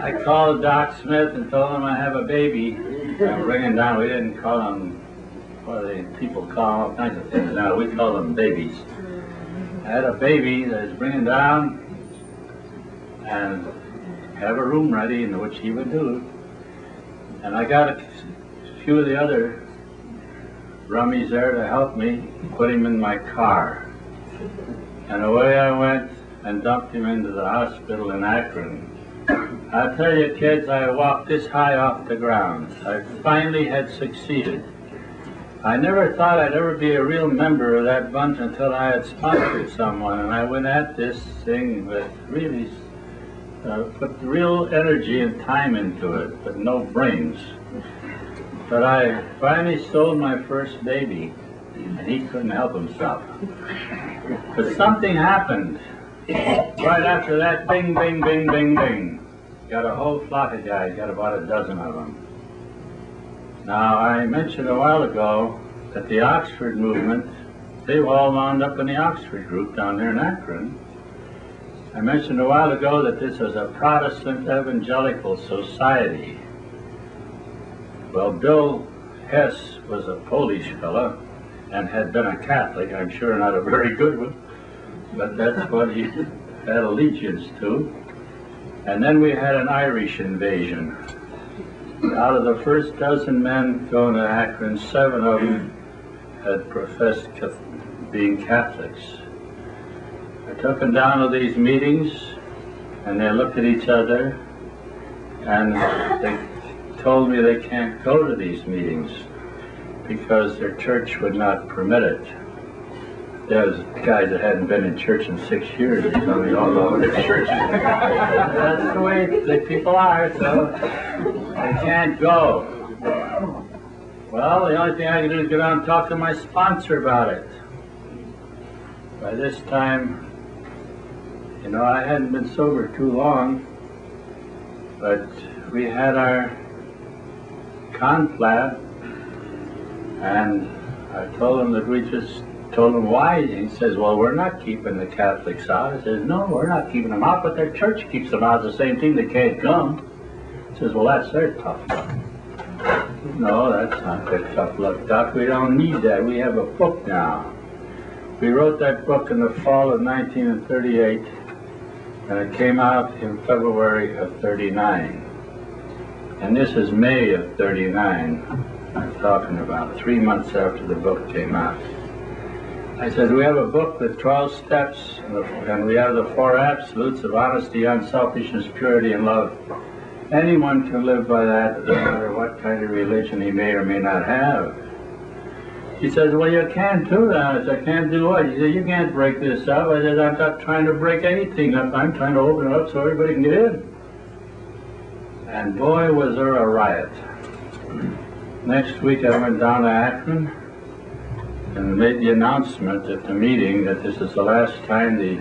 I called Doc Smith and told him I have a baby. I'm bringing down, we didn't call them, people call all kinds of things now, we call them babies. I had a baby that is bringing down, and have a room ready in which he would do. And I got a few of the other rummies there to help me put him in my car. And away I went and dumped him into the hospital in Akron. I tell you kids, I walked this high off the ground. I finally had succeeded. I never thought I'd ever be a real member of that bunch until I had sponsored someone, and I went at this thing with really put real energy and time into it, but no brains. But I finally sold my first baby, and he couldn't help himself. But something happened. Right after that, bing, bing, bing, bing, bing. Got a whole flock of guys, got about a dozen of them. Now, I mentioned a while ago that the Oxford movement, they all wound up in the Oxford group down there in Akron. I mentioned a while ago that this was a Protestant evangelical society. Well, Bill Hess was a Polish fellow and had been a Catholic, I'm sure not a very good one, but that's what he had allegiance to. And then we had an Irish invasion. Out of the first dozen men going to Akron, 7 of them had professed being Catholics. I took them down to these meetings, and they looked at each other, and they told me they can't go to these meetings because their church would not permit it. There's guys that hadn't been in church in 6 years, they told me all over their churches. That's the way the people are, so they can't go. Well, the only thing I can do is go down and talk to my sponsor about it. By this time, you know, I hadn't been sober too long, but we had our conflab, and I told him that we just told him why. He says, well, we're not keeping the Catholics out. I says, no, we're not keeping them out, but their church keeps them out. It's the same thing, they can't come. He says, well, that's their tough luck. No, that's not their tough luck, Doc. We don't need that. We have a book now. We wrote that book in the fall of 1938, and it came out in February of 39. And this is May of 39 I'm talking about, 3 months after the book came out. I said, we have a book with 12 steps, and we have the 4 absolutes of honesty, unselfishness, purity, and love. Anyone can live by that, no matter what kind of religion he may or may not have. He says, well, you can't do that. I said, I can't do what? He said, you can't break this up. I said, I'm not trying to break anything up. I'm trying to open it up so everybody can get in. And boy, was there a riot. Next week I went down to Akron and made the announcement at the meeting that this is the last time the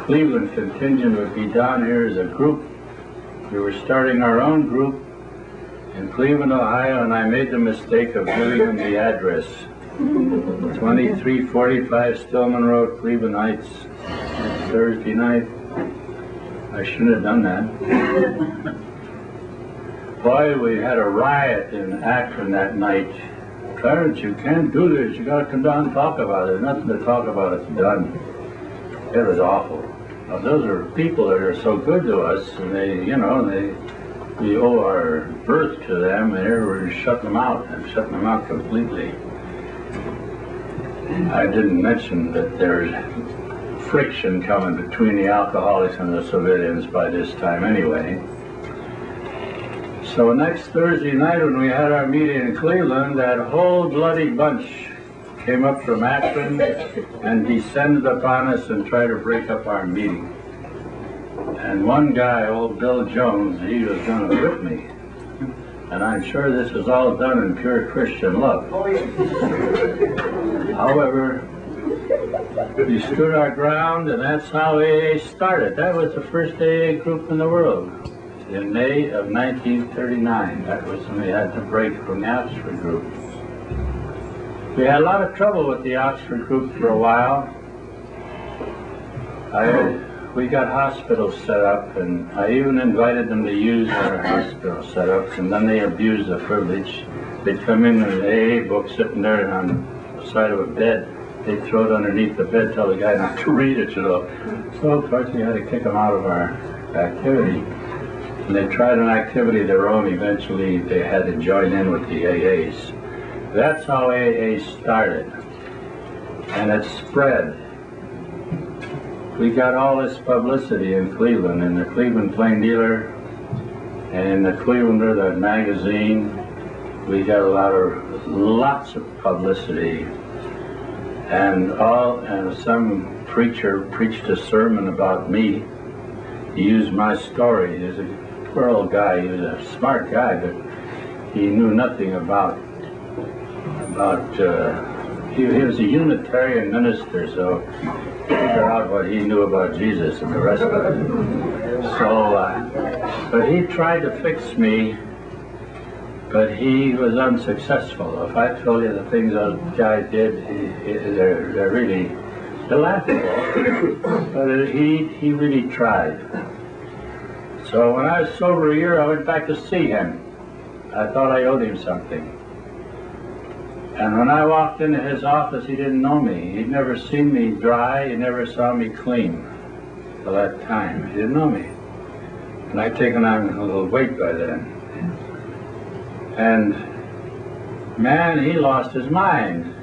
Cleveland contingent would be down here as a group. We were starting our own group in Cleveland, Ohio, and I made the mistake of giving them the address. 2345 Stillman Road, Cleveland Heights. Next Thursday night. I shouldn't have done that. Boy, we had a riot in Akron that night. Clarence, you can't do this. You got to come down and talk about it. Nothing to talk about. It's done. It was awful. Now, those are people that are so good to us, and we owe our birth to them, and here we're shutting them out. I'm shutting them out completely. I didn't mention that there's friction coming between the alcoholics and the civilians by this time anyway. So next Thursday night when we had our meeting in Cleveland, that whole bloody bunch came up from Akron and descended upon us and tried to break up our meeting. And one guy, old Bill Jones, he was going to whip me. And I'm sure this was all done in pure Christian love. However, we stood our ground, and that's how AA started. That was the first AA group in the world. In May of 1939, that was when we had to break from the Oxford group. We had a lot of trouble with the Oxford group for a while. We got hospitals set up, and I even invited them to use our hospital setups, and then they abused the privilege. They'd come in with an AA book sitting there on the side of a bed. They'd throw it underneath the bed, tell the guy not to read it, So of course we had to kick them out of our activity. And they tried an activity of their own. Eventually they had to join in with the AAs. That's how AA started. And it spread. We got all this publicity in Cleveland, in the Cleveland Plain Dealer, and in the Clevelander, the magazine. We got lots of publicity. And some preacher preached a sermon about me. He used my story. He was a poor old guy. He was a smart guy, but he knew nothing about he was a Unitarian minister, so figure out what he knew about Jesus and the rest of it. So, but he tried to fix me, but he was unsuccessful. If I tell you the things those guys did, they're really laughable. But he really tried. So when I was sober a year, I went back to see him. I thought I owed him something. And when I walked into his office, he didn't know me. He'd never seen me dry. He never saw me clean till that time. He didn't know me. And I'd taken on a little weight by then. And man, he lost his mind.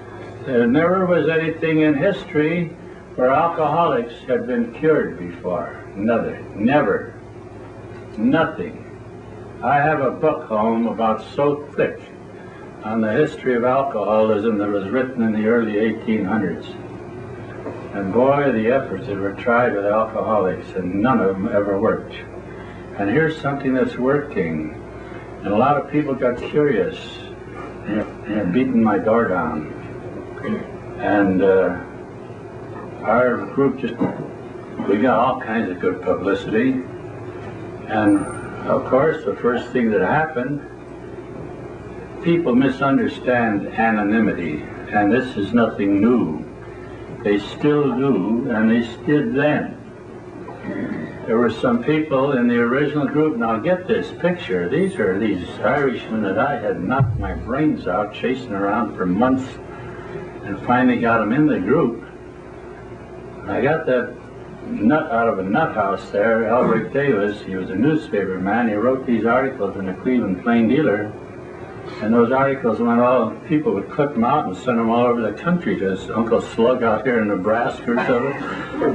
There never was anything in history where alcoholics had been cured before. Never. Nothing. I have a book home about so thick on the history of alcoholism that was written in the early 1800s. And boy, the efforts that were tried with alcoholics, and none of them ever worked. And here's something that's working. And a lot of people got curious, and beating my door down. And our group we got all kinds of good publicity. And of course, the first thing that happened, people misunderstand anonymity, and this is nothing new. They still do, and they did then. There were some people in the original group. Now get this picture. These are these Irishmen that I had knocked my brains out chasing around for months, and finally got them in the group. I got that nut out of a nut house there, Albert Davis. He was a newspaper man. He wrote these articles in the Cleveland Plain Dealer. And those articles went people would clip them out and send them all over the country to his Uncle Slug out here in Nebraska or something.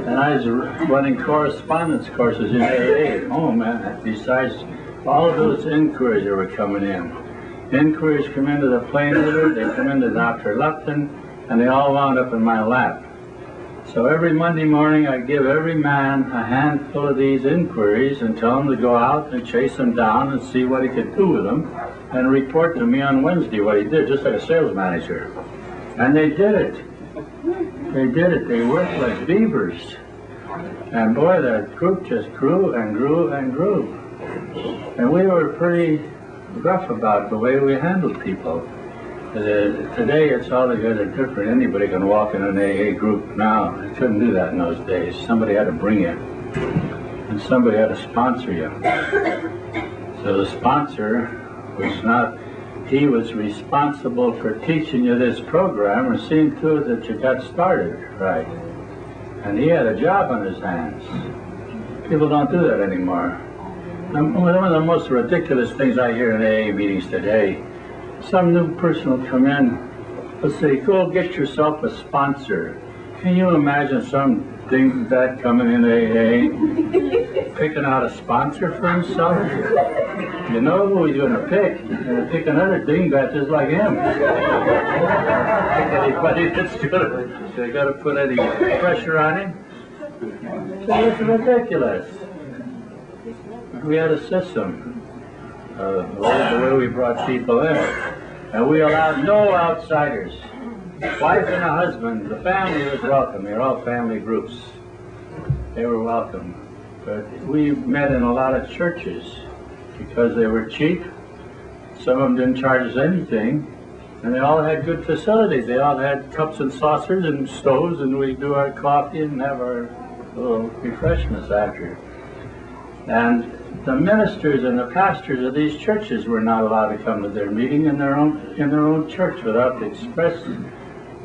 And I was running correspondence courses in AA at home, besides all of those inquiries that were coming in. Inquiries come into the plane order, they come into Dr. Lupton, and they all wound up in my lap. So every Monday morning I give every man a handful of these inquiries and tell him to go out and chase them down and see what he could do with them and report to me on Wednesday what he did, just like a sales manager. And they did it. They did it. They worked like beavers. And boy, that group just grew and grew and grew. And we were pretty rough about the way we handled people. Today it's altogether different. Anybody can walk in an AA group now. You couldn't do that in those days. Somebody had to bring you, and somebody had to sponsor you. So the sponsor was not, he was responsible for teaching you this program and seeing to it that you got started right. And he had a job on his hands. People don't do that anymore. One of the most ridiculous things I hear in AA meetings today, some new person will come in, let's say, go get yourself a sponsor. Can you imagine some dingbat coming in AA, picking out a sponsor for himself? You know who he's going to pick. He's going to pick another dingbat just like him. Anybody that's good, they got to put any pressure on him. So it's ridiculous. We had a system, the way we brought people in, and we allowed no outsiders. Wife and a husband, the family was welcome. They were all family groups. They were welcome. But we met in a lot of churches because they were cheap. Some of them didn't charge us anything, and they all had good facilities. They all had cups and saucers and stoves, and we'd do our coffee and have our little refreshments after. And the ministers and the pastors of these churches were not allowed to come to their meeting in their own church without the express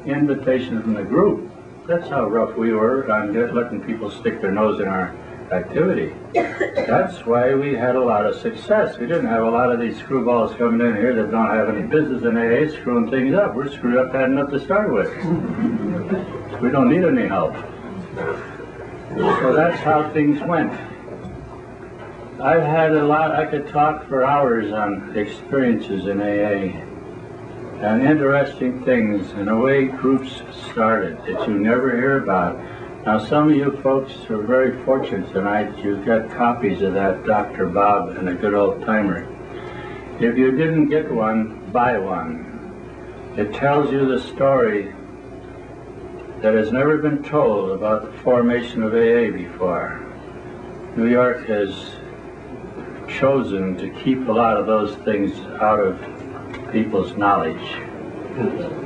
invitation from the group. That's how rough we were on letting people stick their nose in our activity. That's why we had a lot of success. We didn't have a lot of these screwballs coming in here that don't have any business in AA screwing things up. We're screwed up bad enough to start with. We don't need any help. So that's how things went. I've had a lot, I could talk for hours on experiences in AA and interesting things and the way groups started that you never hear about. Now some of you folks are very fortunate tonight. You've got copies of that Dr. Bob and a good old timer. If you didn't get one, buy one. It tells you the story that has never been told about the formation of AA before. New York has chosen to keep a lot of those things out of people's knowledge.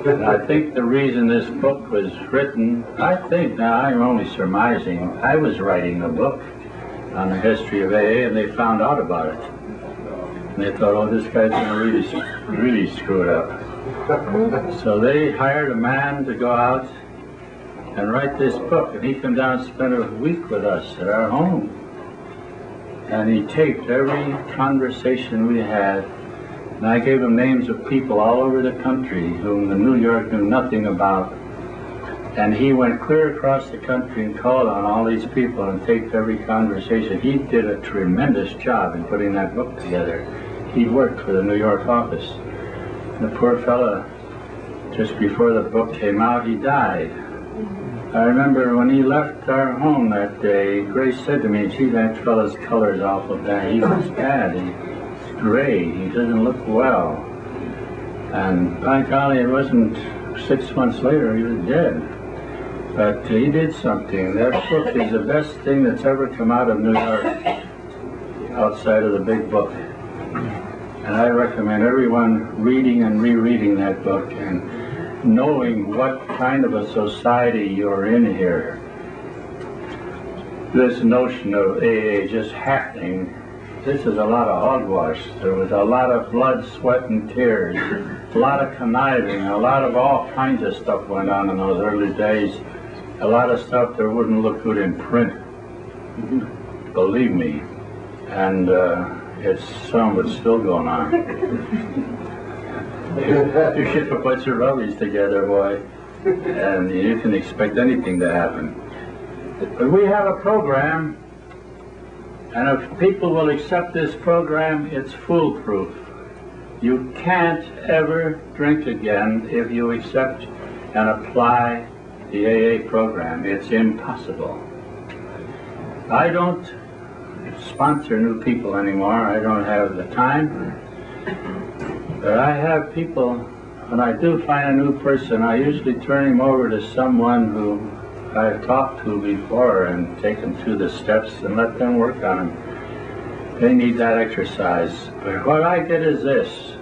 And I think the reason this book was written, now I'm only surmising, I was writing a book on the history of AA and they found out about it. And they thought, oh, this guy's going to really screw it up. So they hired a man to go out and write this book, and he came down and spent a week with us at our home. And he taped every conversation we had, and I gave him names of people all over the country whom the New York knew nothing about. And he went clear across the country and called on all these people and taped every conversation. He did a tremendous job in putting that book together. He worked for the New York office. And the poor fella, just before the book came out, he died. I remember when he left our home that day, Grace said to me, gee, that fella's color's awful bad. He was bad. He's gray. He doesn't look well. And by golly, it wasn't 6 months later, he was dead. But he did something. That book is the best thing that's ever come out of New York outside of the big book. And I recommend everyone reading and rereading that book and knowing what kind of a society you're in here. This notion of AA just happening, this is a lot of hogwash. There was a lot of blood, sweat, and tears, a lot of conniving, a lot of all kinds of stuff went on in those early days. A lot of stuff that wouldn't look good in print, believe me. And some of it's still going on. You ship a bunch of rubbies together, boy, and you can expect anything to happen. But we have a program And if people will accept this program, it's foolproof. You can't ever drink again if you accept and apply the AA program. It's impossible. I don't sponsor new people anymore. I don't have the time. But I have people, when I do find a new person, I usually turn him over to someone who I've talked to before and take them through the steps and let them work on them. They need that exercise. But what I get is this.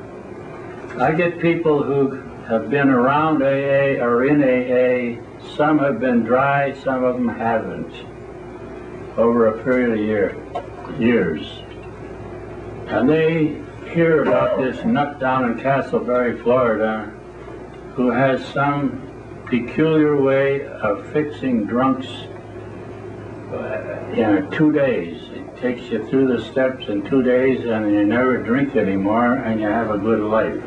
I get people who have been around AA or in AA. Some have been dry, some of them haven't, over a period of years. And they hear about this nut down in Castleberry, Florida, who has some peculiar way of fixing drunks in 2 days. It takes you through the steps in 2 days and you never drink anymore and you have a good life.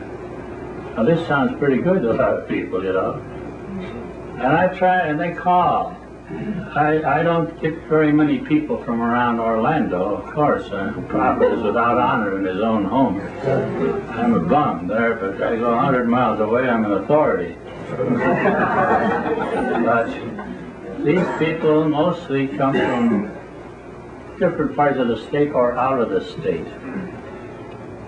Now this sounds pretty good to a lot of people, you know. And I try, and they call. I don't get very many people from around Orlando, of course. A prophet is without honor in his own home. I'm a bum there, but I go 100 miles away, I'm an authority. But these people mostly come from different parts of the state or out of the state.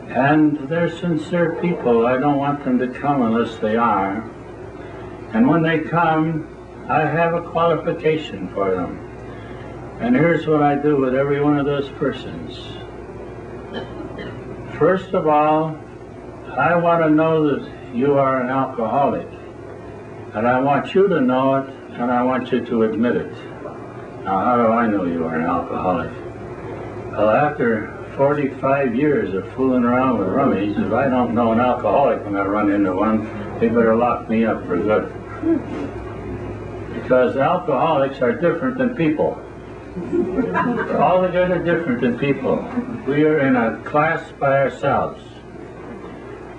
And they're sincere people. I don't want them to come unless they are. And when they come, I have a qualification for them. And here's what I do with every one of those persons. First of all, I want to know that you are an alcoholic. And I want you to know it, and I want you to admit it. Now, how do I know you are an alcoholic? Well, after 45 years of fooling around with rummies, if I don't know an alcoholic when I run into one, they better lock me up for good. Because alcoholics are different than people. Altogether different than people. We are in a class by ourselves.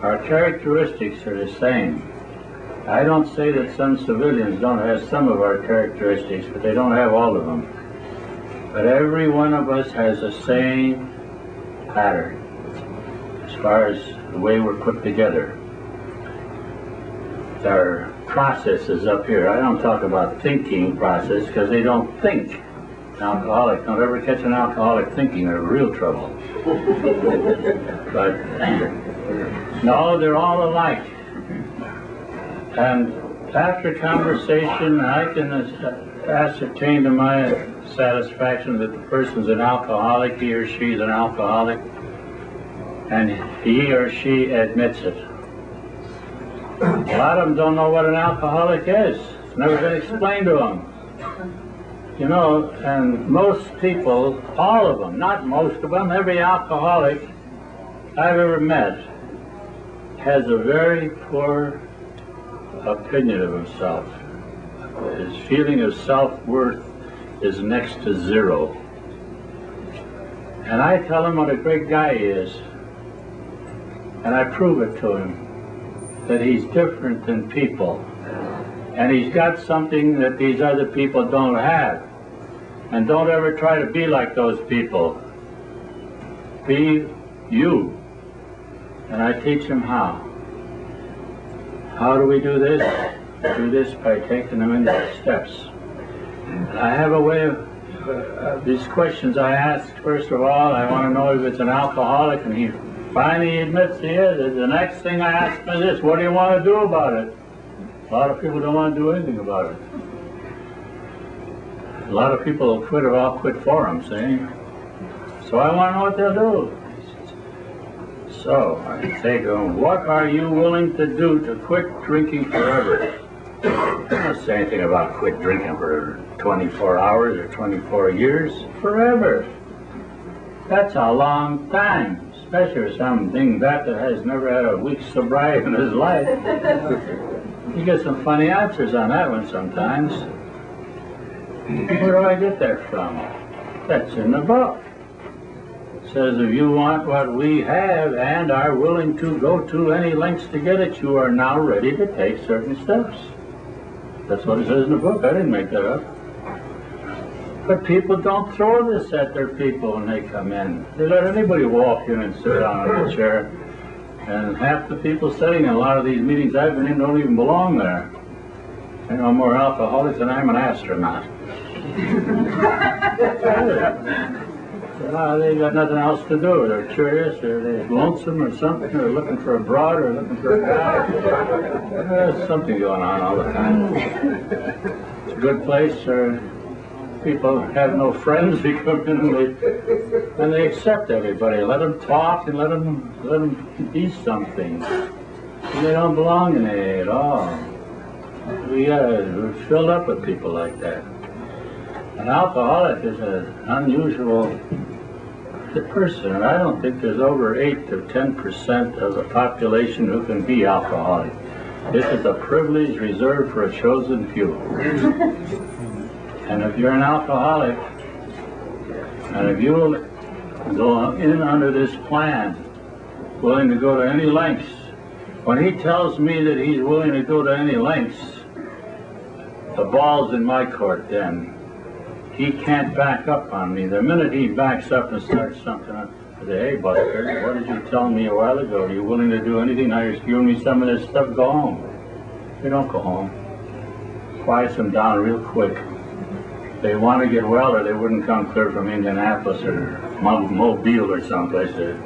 Our characteristics are the same. I don't say that some civilians don't have some of our characteristics, but they don't have all of them. But every one of us has the same pattern as far as the way we're put together. Our process is up here. I don't talk about thinking process because they don't think. Alcoholics don't ever catch an alcoholic thinking. They're in real trouble. But no, they're all alike. And after conversation, I can ascertain to my satisfaction that the person's an alcoholic, he or she is an alcoholic, and he or she admits it. A lot of them don't know what an alcoholic is. It's never been explained to them. You know, and most people, all of them, not most of them, every alcoholic I've ever met has a very poor opinion of himself. His feeling of self-worth is next to zero. And I tell him what a great guy he is, and I prove it to him, that he's different than people. And he's got something that these other people don't have. And don't ever try to be like those people. Be you. And I teach him how. How do we do this? We do this by taking them into the steps. I have a way of these questions I ask. First of all, I want to know if it's an alcoholic, and he finally admits he is. The next thing I ask him is this: what do you want to do about it? A lot of people don't want to do anything about it. A lot of people will quit or I'll quit for them, see? So I want to know what they'll do. So I say to them, what are you willing to do to quit drinking forever? I don't say anything about quit drinking for 24 hours or 24 years. Forever. That's a long time, especially for something that has never had a week's sobriety in his life. You get some funny answers on that one sometimes. Where do I get that from? That's in the book. It says if you want what we have and are willing to go to any lengths to get it, you are now ready to take certain steps. That's what it says in the book. I didn't make that up. But people don't throw this at their people when they come in. They let anybody walk in and sit down in a chair. And half the people sitting in a lot of these meetings I've been in don't even belong there. They know more alcoholics than I'm an astronaut. They got nothing else to do. They're curious, or they're lonesome or something, or looking for a broad, or looking for a guy. There's something going on all the time. It's a good place where people have no friends. They come in and they accept everybody. Let them talk and let them be something. And they don't belong in AA at all. We're filled up with people like that. An alcoholic is an unusual person, and I don't think there's over 8 to 10% of the population who can be alcoholic. This is a privilege reserved for a chosen few. And if you're an alcoholic, and if you will go in under this plan, willing to go to any lengths, when he tells me that he's willing to go to any lengths, the ball's in my court then. He can't back up on me. The minute he backs up and starts something, I say, hey, Buster, what did you tell me a while ago? Are you willing to do anything? Now you're giving me some of this stuff. Go home. They don't go home. Quiets them down real quick. They want to get well, or they wouldn't come clear from Indianapolis or Mobile or someplace, or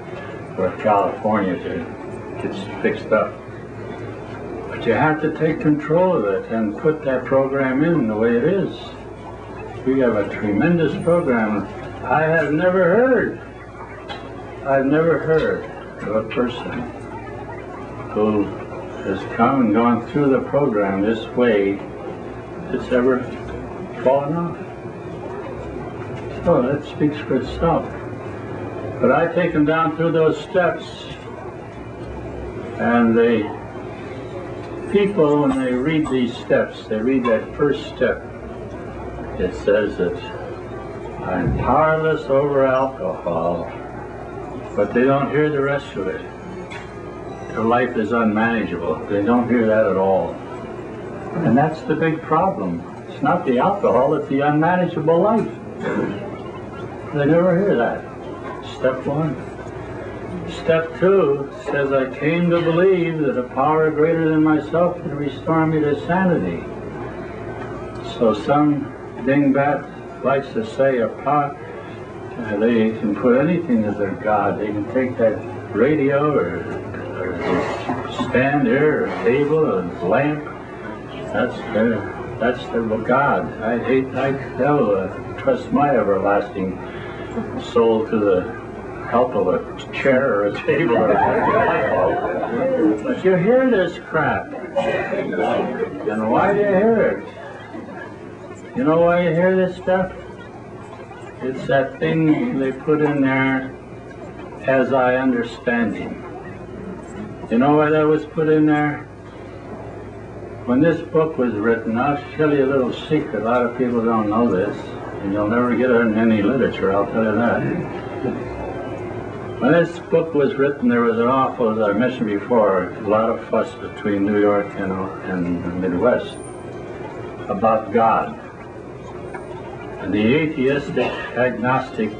California to get fixed up. But you have to take control of it and put that program in the way it is. We have a tremendous program. I've never heard of a person who has come and gone through the program this way that's ever fallen off. So that speaks for itself. But I take them down through those steps, and the people, when they read these steps, they read that first step. It says that I'm powerless over alcohol, but they don't hear the rest of it. Their life is unmanageable. They don't hear that at all. And that's the big problem. It's not the alcohol, it's the unmanageable life. They never hear that. Step one. Step two says I came to believe that a power greater than myself can restore me to sanity. So some dingbat likes to say a power, they can put anything as their God. They can take that radio or stand here, or a table, or a lamp. That's their God. I'll trust my everlasting soul to the help of a chair or a table or a light bulb. But you hear this crap. And why do you hear it? You know why you hear this stuff? It's that thing they put in there, as I understand him. You know why that was put in there? When this book was written, I'll tell you a little secret. A lot of people don't know this, and you'll never get it in any literature, I'll tell you that. When this book was written, there was an awful, as I mentioned before, a lot of fuss between New York and the Midwest about God. And the atheistic, agnostic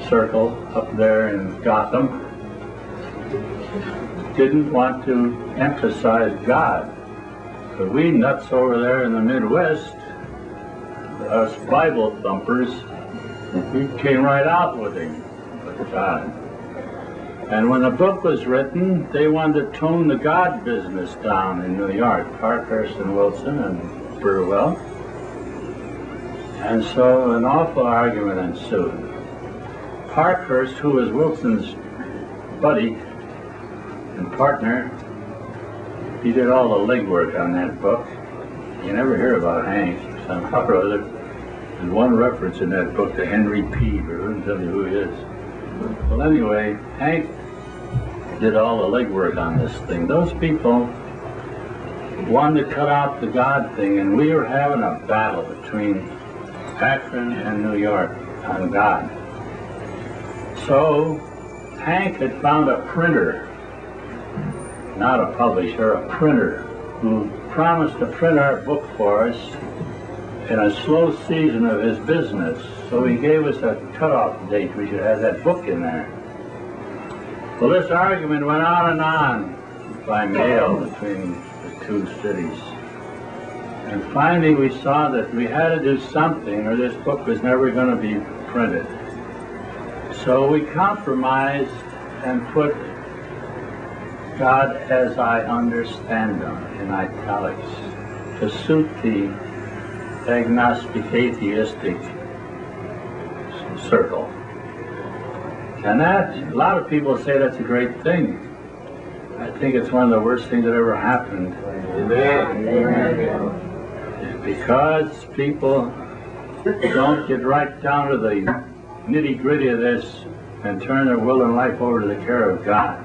circle up there in Gotham didn't want to emphasize God. But we nuts over there in the Midwest, us Bible thumpers, we came right out with him, with God. And when the book was written, they wanted to tone the God business down in New York, Parkhurst and Wilson and Burwell. And so an awful argument ensued. Parkhurst, who was Wilson's buddy and partner, he did all the legwork on that book. You never hear about Hank somehow or other. There's one reference in that book to Henry P., but I wouldn't tell you who he is. Well, anyway, Hank did all the legwork on this thing. Those people wanted to cut out the God thing, and we were having a battle between Akron and New York on God. So Hank had found a printer, not a publisher, a printer, who promised to print our book for us in a slow season of his business. So he gave us a cutoff date. We should have that book in there. Well, this argument went on and on by mail between the two cities. And finally we saw that we had to do something or this book was never going to be printed. So we compromised and put God as I understand Him in italics to suit the agnostic atheistic circle. And that, a lot of people say that's a great thing. I think it's one of the worst things that ever happened. Amen. Because people don't get right down to the nitty-gritty of this and turn their will and life over to the care of God.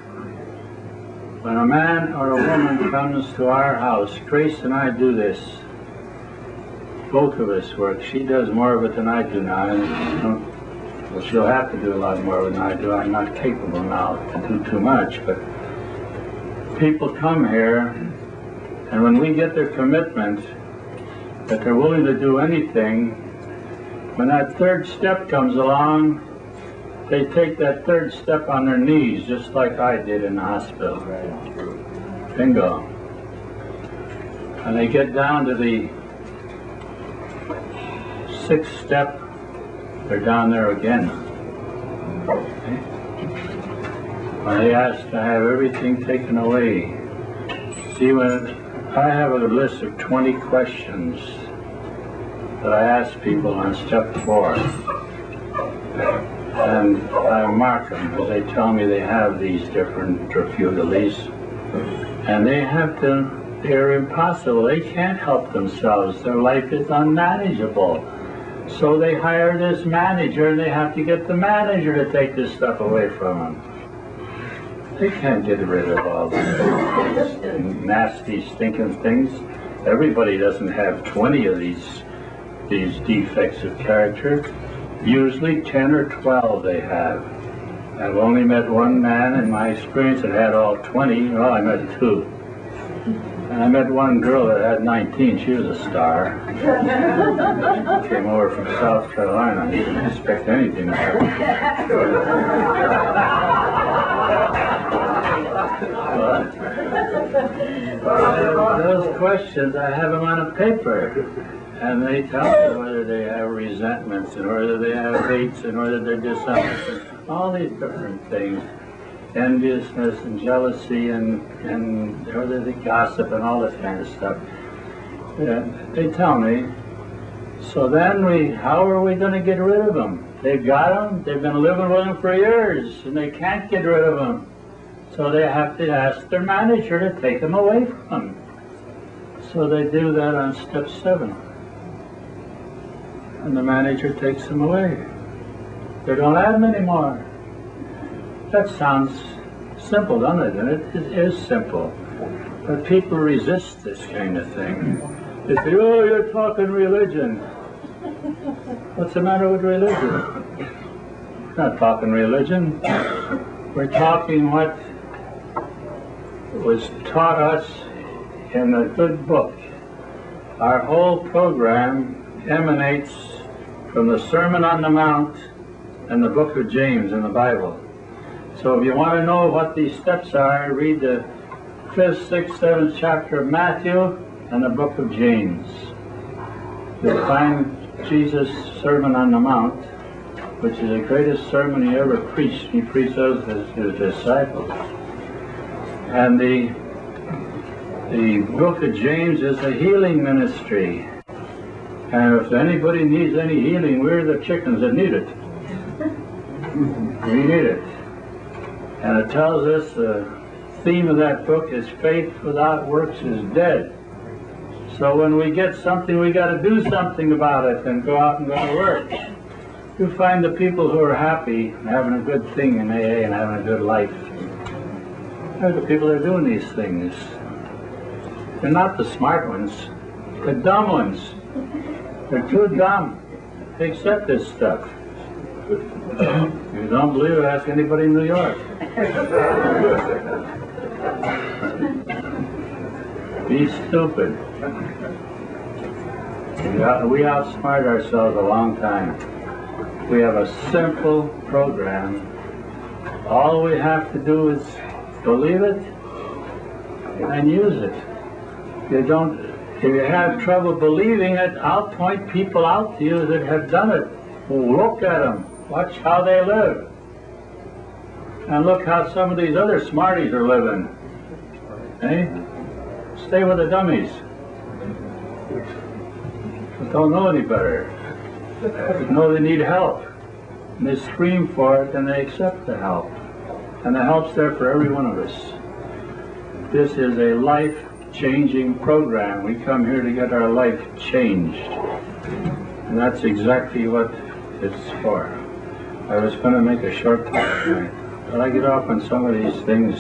When a man or a woman comes to our house, Grace and I do this. Both of us work. She does more of it than I do now. Well, she'll have to do a lot more than I do. I'm not capable now to do too much. But people come here, and when we get their commitment that they're willing to do anything, when that third step comes along, they take that third step on their knees, just like I did in the hospital. Bingo. And they get down to the sixth step, they're down there again. When they ask to have everything taken away. See, when I have a list of 20 questions that I ask people on step 4. And I mark them because they tell me they have these different refutalies. And they have to, they're impossible. They can't help themselves. Their life is unmanageable. So they hire this manager and they have to get the manager to take this stuff away from them. They can't get rid of all these nasty, stinking things. Everybody doesn't have 20 of these defects of character. Usually 10 or 12 they have. I've only met one man in my experience that had all 20. Well, I met 2. And I met one girl that had 19. She was a star. She came over from South Carolina. I didn't expect anything of her. Those questions, I have them on a paper. And they tell me whether they have resentments and whether they have hates and whether they're dishonest. All these different things. Enviousness and jealousy and whether they gossip and all this kind of stuff. They tell me. So then how are we going to get rid of them? They've got them. They've been living with them for years and they can't get rid of them. So they have to ask their manager to take them away from them. So they do that on step 7. And the manager takes them away. They don't have them anymore. That sounds simple, doesn't it? And it is simple. But people resist this kind of thing. They say, oh, you're talking religion. What's the matter with religion? We're not talking religion. We're talking what was taught us in a good book. Our whole program emanates from the Sermon on the Mount and the book of James in the Bible. So if you want to know what these steps are, read the 5th, 6th, 7th chapter of Matthew and the book of James. You'll find Jesus' Sermon on the Mount, which is the greatest sermon he ever preached. He preached those to his disciples. And the book of James is a healing ministry. And if anybody needs any healing, we're the chickens that need it. We need it. And it tells us the theme of that book is faith without works is dead. So when we get something, we got to do something about it and go out and go to work. You find the people who are happy and having a good thing in AA and having a good life. They're the people that are doing these things. They're not the smart ones. The dumb ones. They're too dumb to accept this stuff. If you don't believe it, ask anybody in New York. Be stupid. We outsmart ourselves a long time. We have a simple program. All we have to do is believe it and use it. If you have trouble believing it, I'll point people out to you that have done it. Look at them. Watch how they live. And look how some of these other smarties are living. Eh? Stay with the dummies. They don't know any better. They know they need help. And they scream for it and they accept the help. And the help's there for every one of us. This is a life-changing program. We come here to get our life changed. And that's exactly what it's for. I was going to make a short talk tonight, but I get off on some of these things,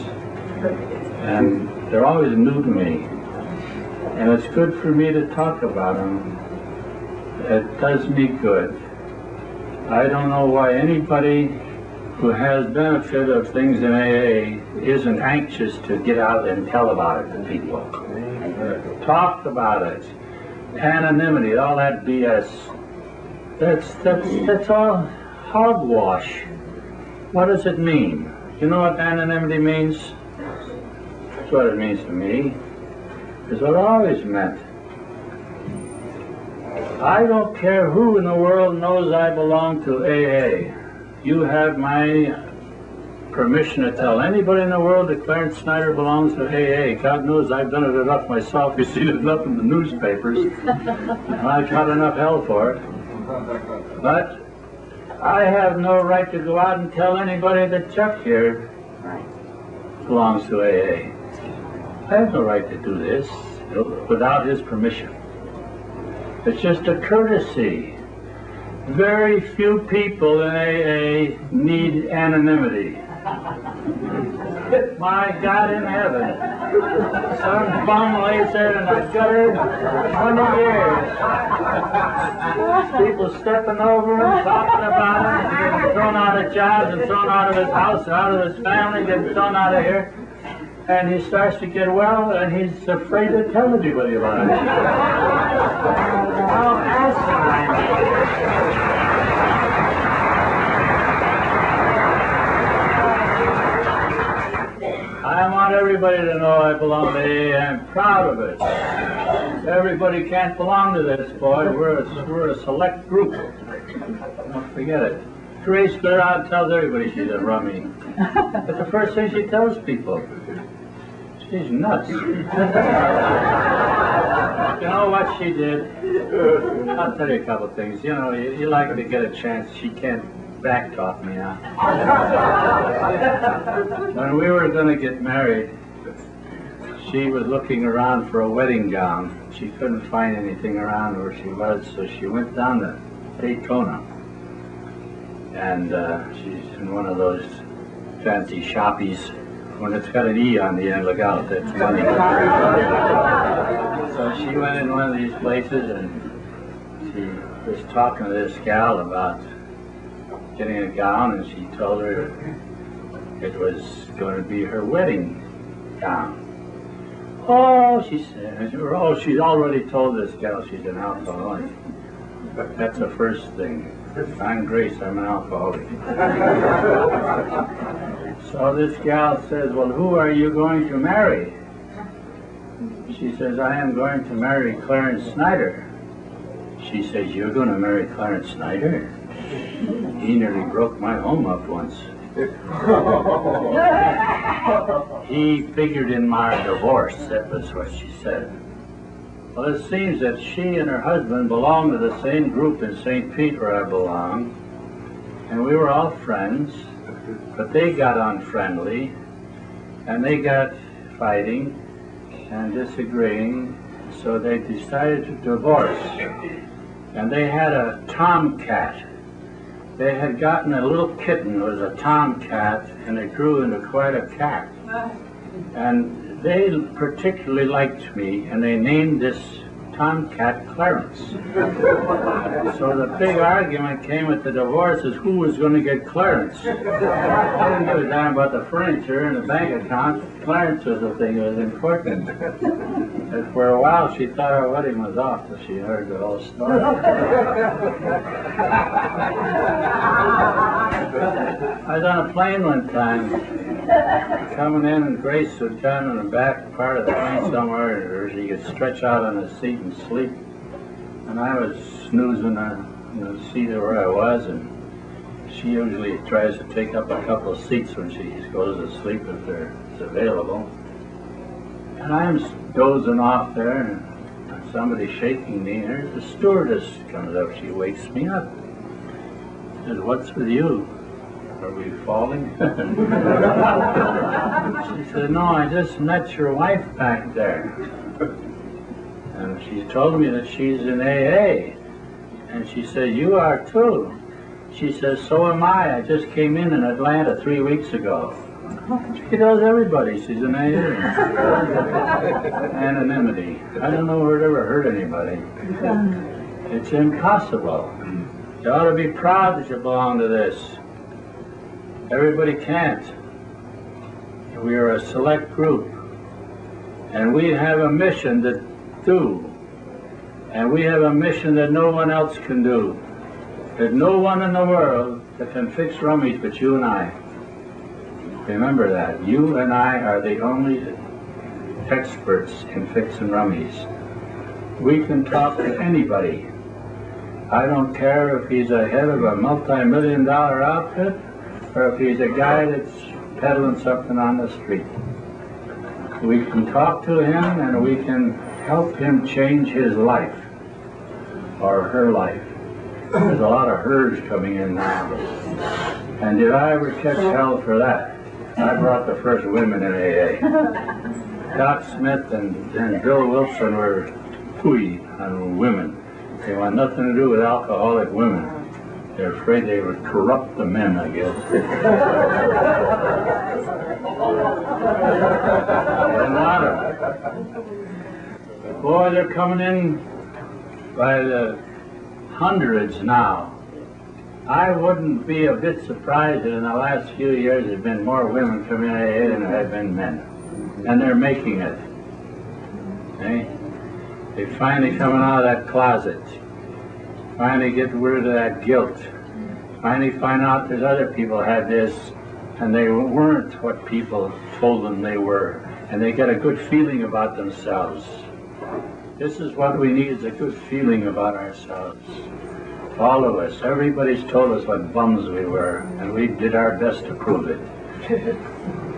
and they're always new to me. And it's good for me to talk about them. It does me good. I don't know why anybody who has benefit of things in AA isn't anxious to get out and tell about it to people. Talk about it. Anonymity, all that BS. That's all hogwash. What does it mean? You know what anonymity means? That's what it means to me. It's what it always meant. I don't care who in the world knows I belong to AA. You have my permission to tell anybody in the world that Clarence Snyder belongs to AA. God knows I've done it enough myself. You see it enough in the newspapers. And I've got enough hell for it. But I have no right to go out and tell anybody that Chuck here belongs to AA. I have no right to do this without his permission. It's just a courtesy. Very few people in AA need anonymity. My God in heaven. Some bum lays there in the gutter 20 years. People stepping over him, talking about him, getting thrown out of jobs and thrown out of his house, out of his family, getting thrown out of here. And he starts to get well, and he's afraid to tell anybody about it. How asinine. I want everybody to know I belong to AA. I'm proud of it. Everybody can't belong to this, boy. We're a select group. Don't forget it. Grace goes out and tells everybody she's a rummy. That's the first thing she tells people. She's nuts. You know what she did? I'll tell you a couple of things. You know, you like to get a chance. She can't backtalk me now. When we were going to get married, she was looking around for a wedding gown. She couldn't find anything around where she was, so she went down to Daytona. And she's in one of those fancy shoppies. When it's got an E on the end, look out, that's money. So she went in one of these places and she was talking to this gal about getting a gown, and she told her it was going to be her wedding gown. Oh, she said, oh, she's already told this gal she's an alcoholic. That's the first thing. I'm Grace, I'm an alcoholic. So this gal says, well, who are you going to marry? She says, I am going to marry Clarence Snyder. She says, you're going to marry Clarence Snyder? He nearly broke my home up once. He figured in my divorce, that was what she said. Well, it seems that she and her husband belonged to the same group in St. Pete where I belong, and we were all friends, but they got unfriendly, and they got fighting and disagreeing, so they decided to divorce. And they had a tomcat. They had gotten a little kitten, it was a tomcat, and it grew into quite a cat. And they particularly liked me, and they named this tomcat Clarence. So the big argument came with the divorce is who was going to get Clarence. I didn't give a damn about the furniture and the bank account. Clarence was the thing that was important. And for a while she thought our wedding was off till she heard the whole story. I was on a plane one time, coming in, and Grace would come in the back part of the plane somewhere, or she could stretch out on the seat and sleep. And I was snoozing on the seat where I was, and she usually tries to take up a couple of seats when she goes to sleep if it's available. And I'm dozing off there, and somebody's shaking me, and there's the stewardess comes up. She wakes me up. Says, "What's with you? Are we falling?" She said, "No, I just met your wife back there. And she told me that she's in AA. And she said, you are too." She says, "So am I. I just came in Atlanta 3 weeks ago." She tells everybody she's an AA. Anonymity. I don't know if it ever hurt anybody. It's impossible. You ought to be proud that you belong to this. Everybody can't. We are a select group, and we have a mission to do, and we have a mission that no one else can do. There's no one in the world that can fix rummies but you and I. Remember that. You and I are the only experts in fixing rummies. We can talk to anybody. I don't care if he's a head of a multi-million-dollar outfit, or if he's a guy that's peddling something on the street. We can talk to him and we can help him change his life, or her life. There's a lot of hers coming in now. And did I ever catch hell for that? I brought the first women in AA. Doc Smith and Bill Wilson were hooey on women. They want nothing to do with alcoholic women. They're afraid they would corrupt the men, I guess. And a lot of boy, they're coming in by the hundreds now. I wouldn't be a bit surprised that in the last few years there have been more women coming in AA than there have been men. And they're making it. Okay? They're finally coming out of that closet. Finally get rid of that guilt. Finally find out there's other people had this, and they weren't what people told them they were. And they get a good feeling about themselves. This is what we need, is a good feeling about ourselves. All of us. Everybody's told us what bums we were, and we did our best to prove it.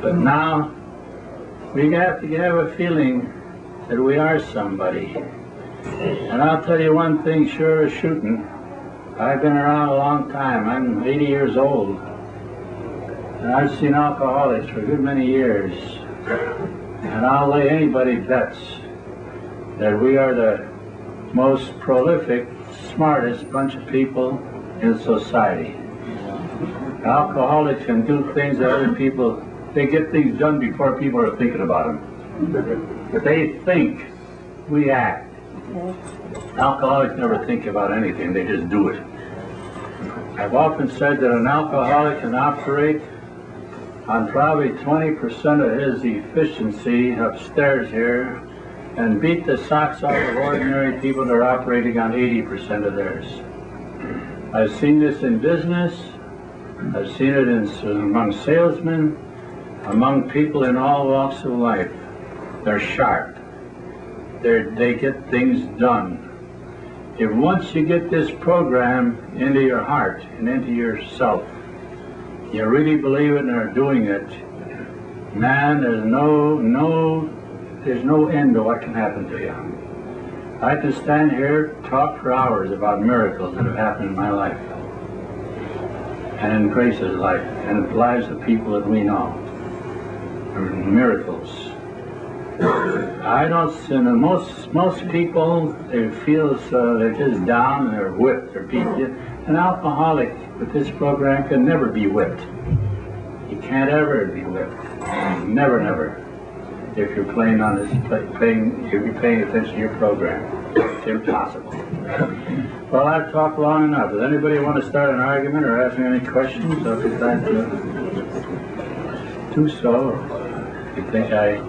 But now, we have to have a feeling that we are somebody. And I'll tell you one thing sure as shooting. I've been around a long time. I'm 80 years old. And I've seen alcoholics for a good many years. And I'll lay anybody bets that we are the most prolific, smartest bunch of people in society. Alcoholics can do things that other people, they get things done before people are thinking about them. They think, we act. Alcoholics never think about anything, they just do it. I've often said that an alcoholic can operate on probably 20% of his efficiency upstairs here and beat the socks off of ordinary people that are operating on 80% of theirs. I've seen this in business, I've seen it among salesmen, among people in all walks of life. They're sharp. They get things done. If once you get this program into your heart and into yourself, you really believe it and are doing it, man, there's no end to what can happen to you. I can stand here, talk for hours about miracles that have happened in my life, and in Grace's life, and in the lives of people that we know. Miracles. I don't see, most people, they feel they're just down and they're whipped or beat. An alcoholic with this program can never be whipped. He can't ever be whipped. Never, never. If you're playing on this, if you're paying attention to your program. It's impossible. Well, I've talked long enough. Does anybody want to start an argument or ask me any questions? I'll be glad to do so. If you think I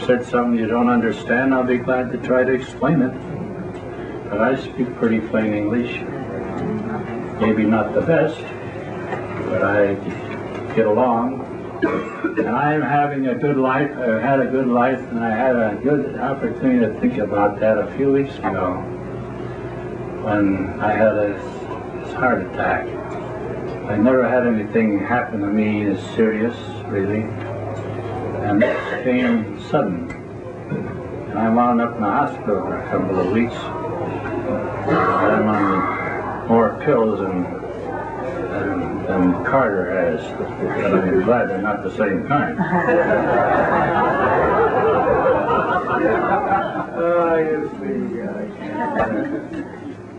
said something you don't understand, I'll be glad to try to explain it. But I speak pretty plain English. Maybe not the best, but I get along. And I'm having a good life. I've had a good life, and I had a good opportunity to think about that a few weeks ago when I had this heart attack. I never had anything happen to me as serious, really, and it came sudden. And I wound up in the hospital for a couple of weeks. I'm on more pills than Carter has, but I'm glad they're not the same kind.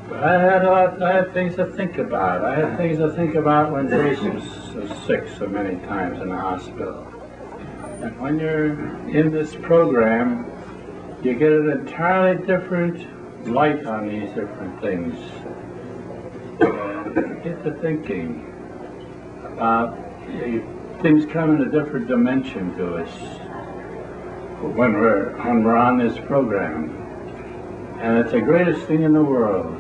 But I had things to think about. I had things to think about when Jason was sick so many times in the hospital. And when you're in this program, you get an entirely different light on these different things. Get to thinking about things come in a different dimension to us when we're on this program, and it's the greatest thing in the world.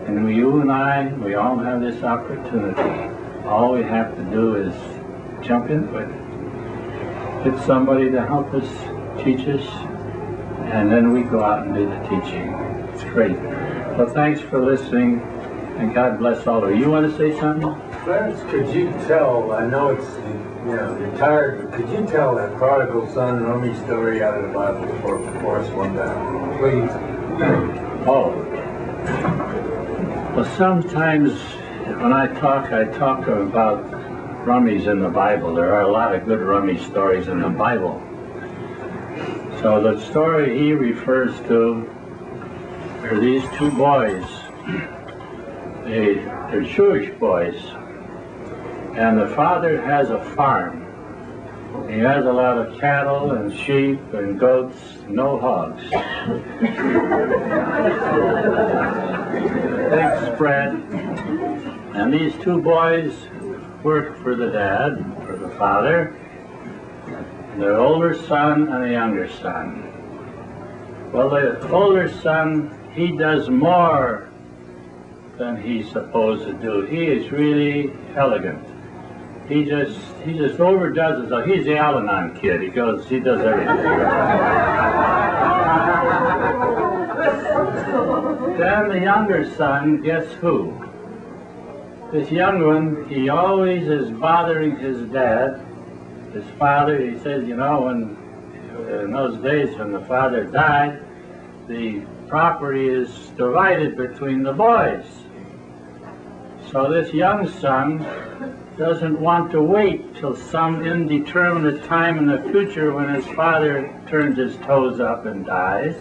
And you and I, we all have this opportunity. All we have to do is jump into it. Get somebody to help us, teach us, and then we go out and do the teaching. It's great. Well, thanks for listening. And God bless all of you. You want to say something? Clarence, could you tell, I know it's, you're tired, but could you tell that prodigal son Rummy story out of the Bible for us one time? Please. Oh. Well, sometimes when I talk about rummies in the Bible. There are a lot of good rummy stories in the Bible. So the story he refers to are these two boys. They're Jewish boys, and the father has a farm. He has a lot of cattle and sheep and goats, no hogs. Big spread. And these two boys work for the dad, for the father, the older son and the younger son. Well, the older son, he does more than he's supposed to do. He is really elegant. He just overdoes it. So he's the Al-Anon kid. He does everything. Then the younger son, guess who? This young one, he always is bothering his dad, his father. He says, you know, when in those days when the father died, the property is divided between the boys. So this young son doesn't want to wait till some indeterminate time in the future when his father turns his toes up and dies.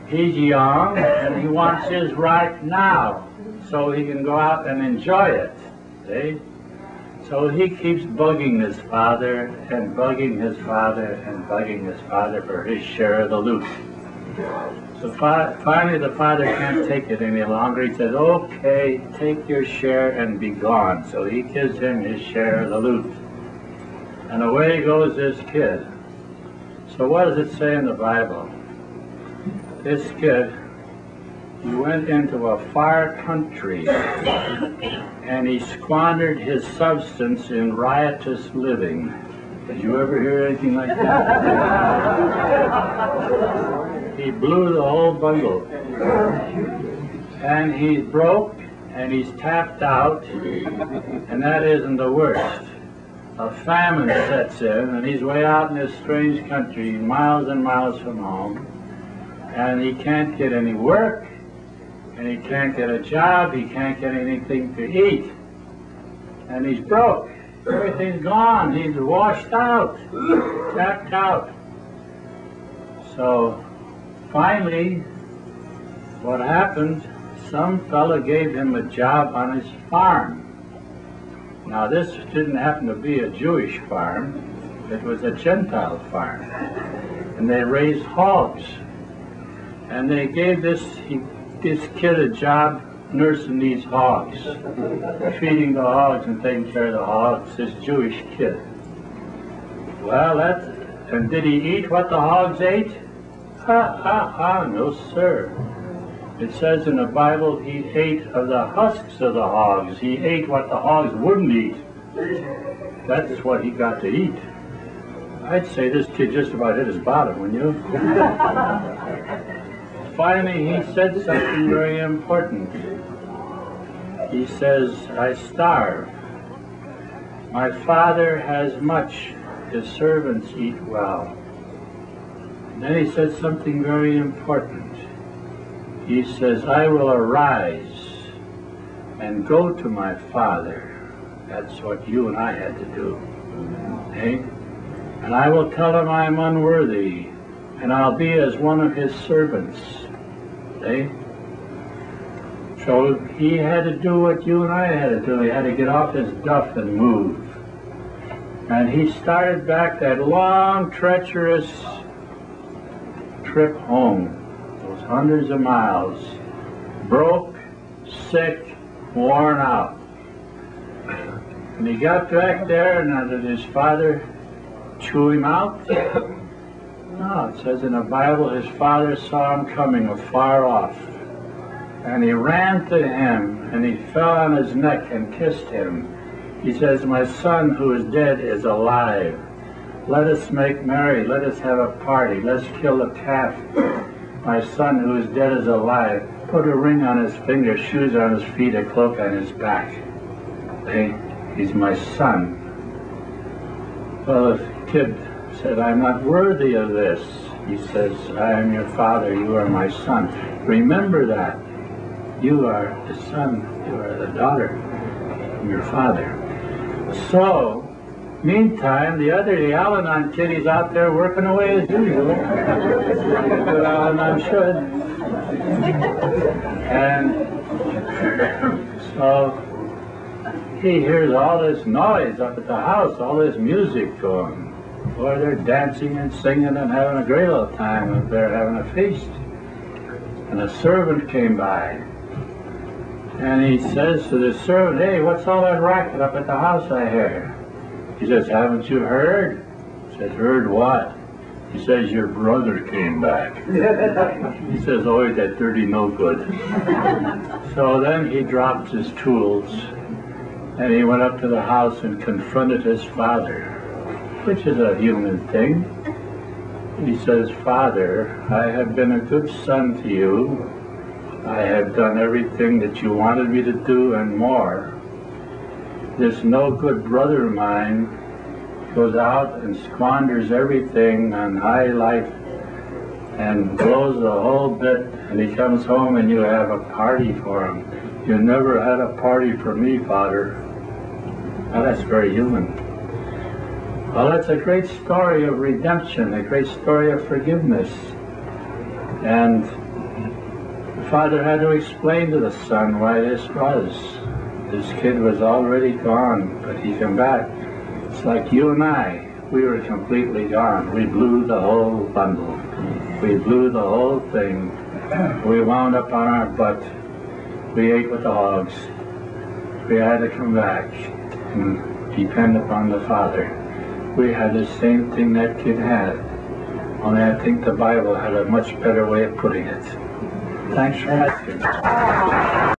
He's young and he wants his right now so he can go out and enjoy it. See? So he keeps bugging his father and bugging his father and bugging his father for his share of the loot. So finally the father can't take it any longer. He says, okay, take your share and be gone. So he gives him his share of the loot. And away goes this kid. So what does it say in the Bible? This kid, he went into a far country and he squandered his substance in riotous living. Did you ever hear anything like that? He blew the whole bundle. And he's broke and he's tapped out, and that isn't the worst. A famine sets in and he's way out in this strange country, miles and miles from home, and he can't get any work, and he can't get a job, he can't get anything to eat, and he's broke. Everything's gone. He's washed out, tapped out. So finally, what happened, some fella gave him a job on his farm. Now this didn't happen to be a Jewish farm, it was a Gentile farm. And they raised hogs. And they gave this kid a job nursing these hogs, feeding the hogs and taking care of the hogs, this Jewish kid. Well, and did he eat what the hogs ate? No, sir. It says in the Bible he ate of the husks of the hogs. He ate what the hogs wouldn't eat. That's what he got to eat. I'd say this kid just about hit his bottom, wouldn't you? Finally, he said something very important. He says, I starve. My father has much. His servants eat well. And then he said something very important. He says, I will arise and go to my father. That's what you and I had to do. Okay? And I will tell him I am unworthy, and I'll be as one of his servants. Okay? So he had to do what you and I had to do. He had to get off his duff and move. And he started back that long, treacherous trip home. Those hundreds of miles. Broke, sick, worn out. And he got back there, and did his father chew him out? No, it says in the Bible his father saw him coming afar off. And he ran to him, and he fell on his neck and kissed him. He says, my son who is dead is alive. Let us make merry. Let us have a party. Let's kill a calf. My son who is dead is alive. Put a ring on his finger, shoes on his feet, a cloak on his back. Hey, he's my son. Well, the kid said, I'm not worthy of this. He says, I am your father. You are my son. Remember that. You are the son. You are the daughter of your father. So, meantime, the Al-Anon kid, he's out there working away as usual. Good Al-Anon should. And so he hears all this noise up at the house, all this music going. Boy, they're dancing and singing and having a great old time up there, having a feast. And a servant came by. And he says to the servant, hey, what's all that racket up at the house I hear? He says, haven't you heard? He says, heard what? He says, your brother came back. He says, oh, that dirty no good. So then he dropped his tools and he went up to the house and confronted his father, which is a human thing. He says, Father, I have been a good son to you. I have done everything that you wanted me to do and more. This no good brother of mine goes out and squanders everything on high life and blows the whole bit, and he comes home and you have a party for him. You never had a party for me, Father. Now that's very human. Well, it's a great story of redemption, a great story of forgiveness. And the father had to explain to the son why this was. This kid was already gone, but he came back. It's like you and I. We were completely gone. We blew the whole bundle. We blew the whole thing. We wound up on our butt. We ate with the hogs. We had to come back and depend upon the Father. We had the same thing that kid had. Only I think the Bible had a much better way of putting it. Thanks for asking.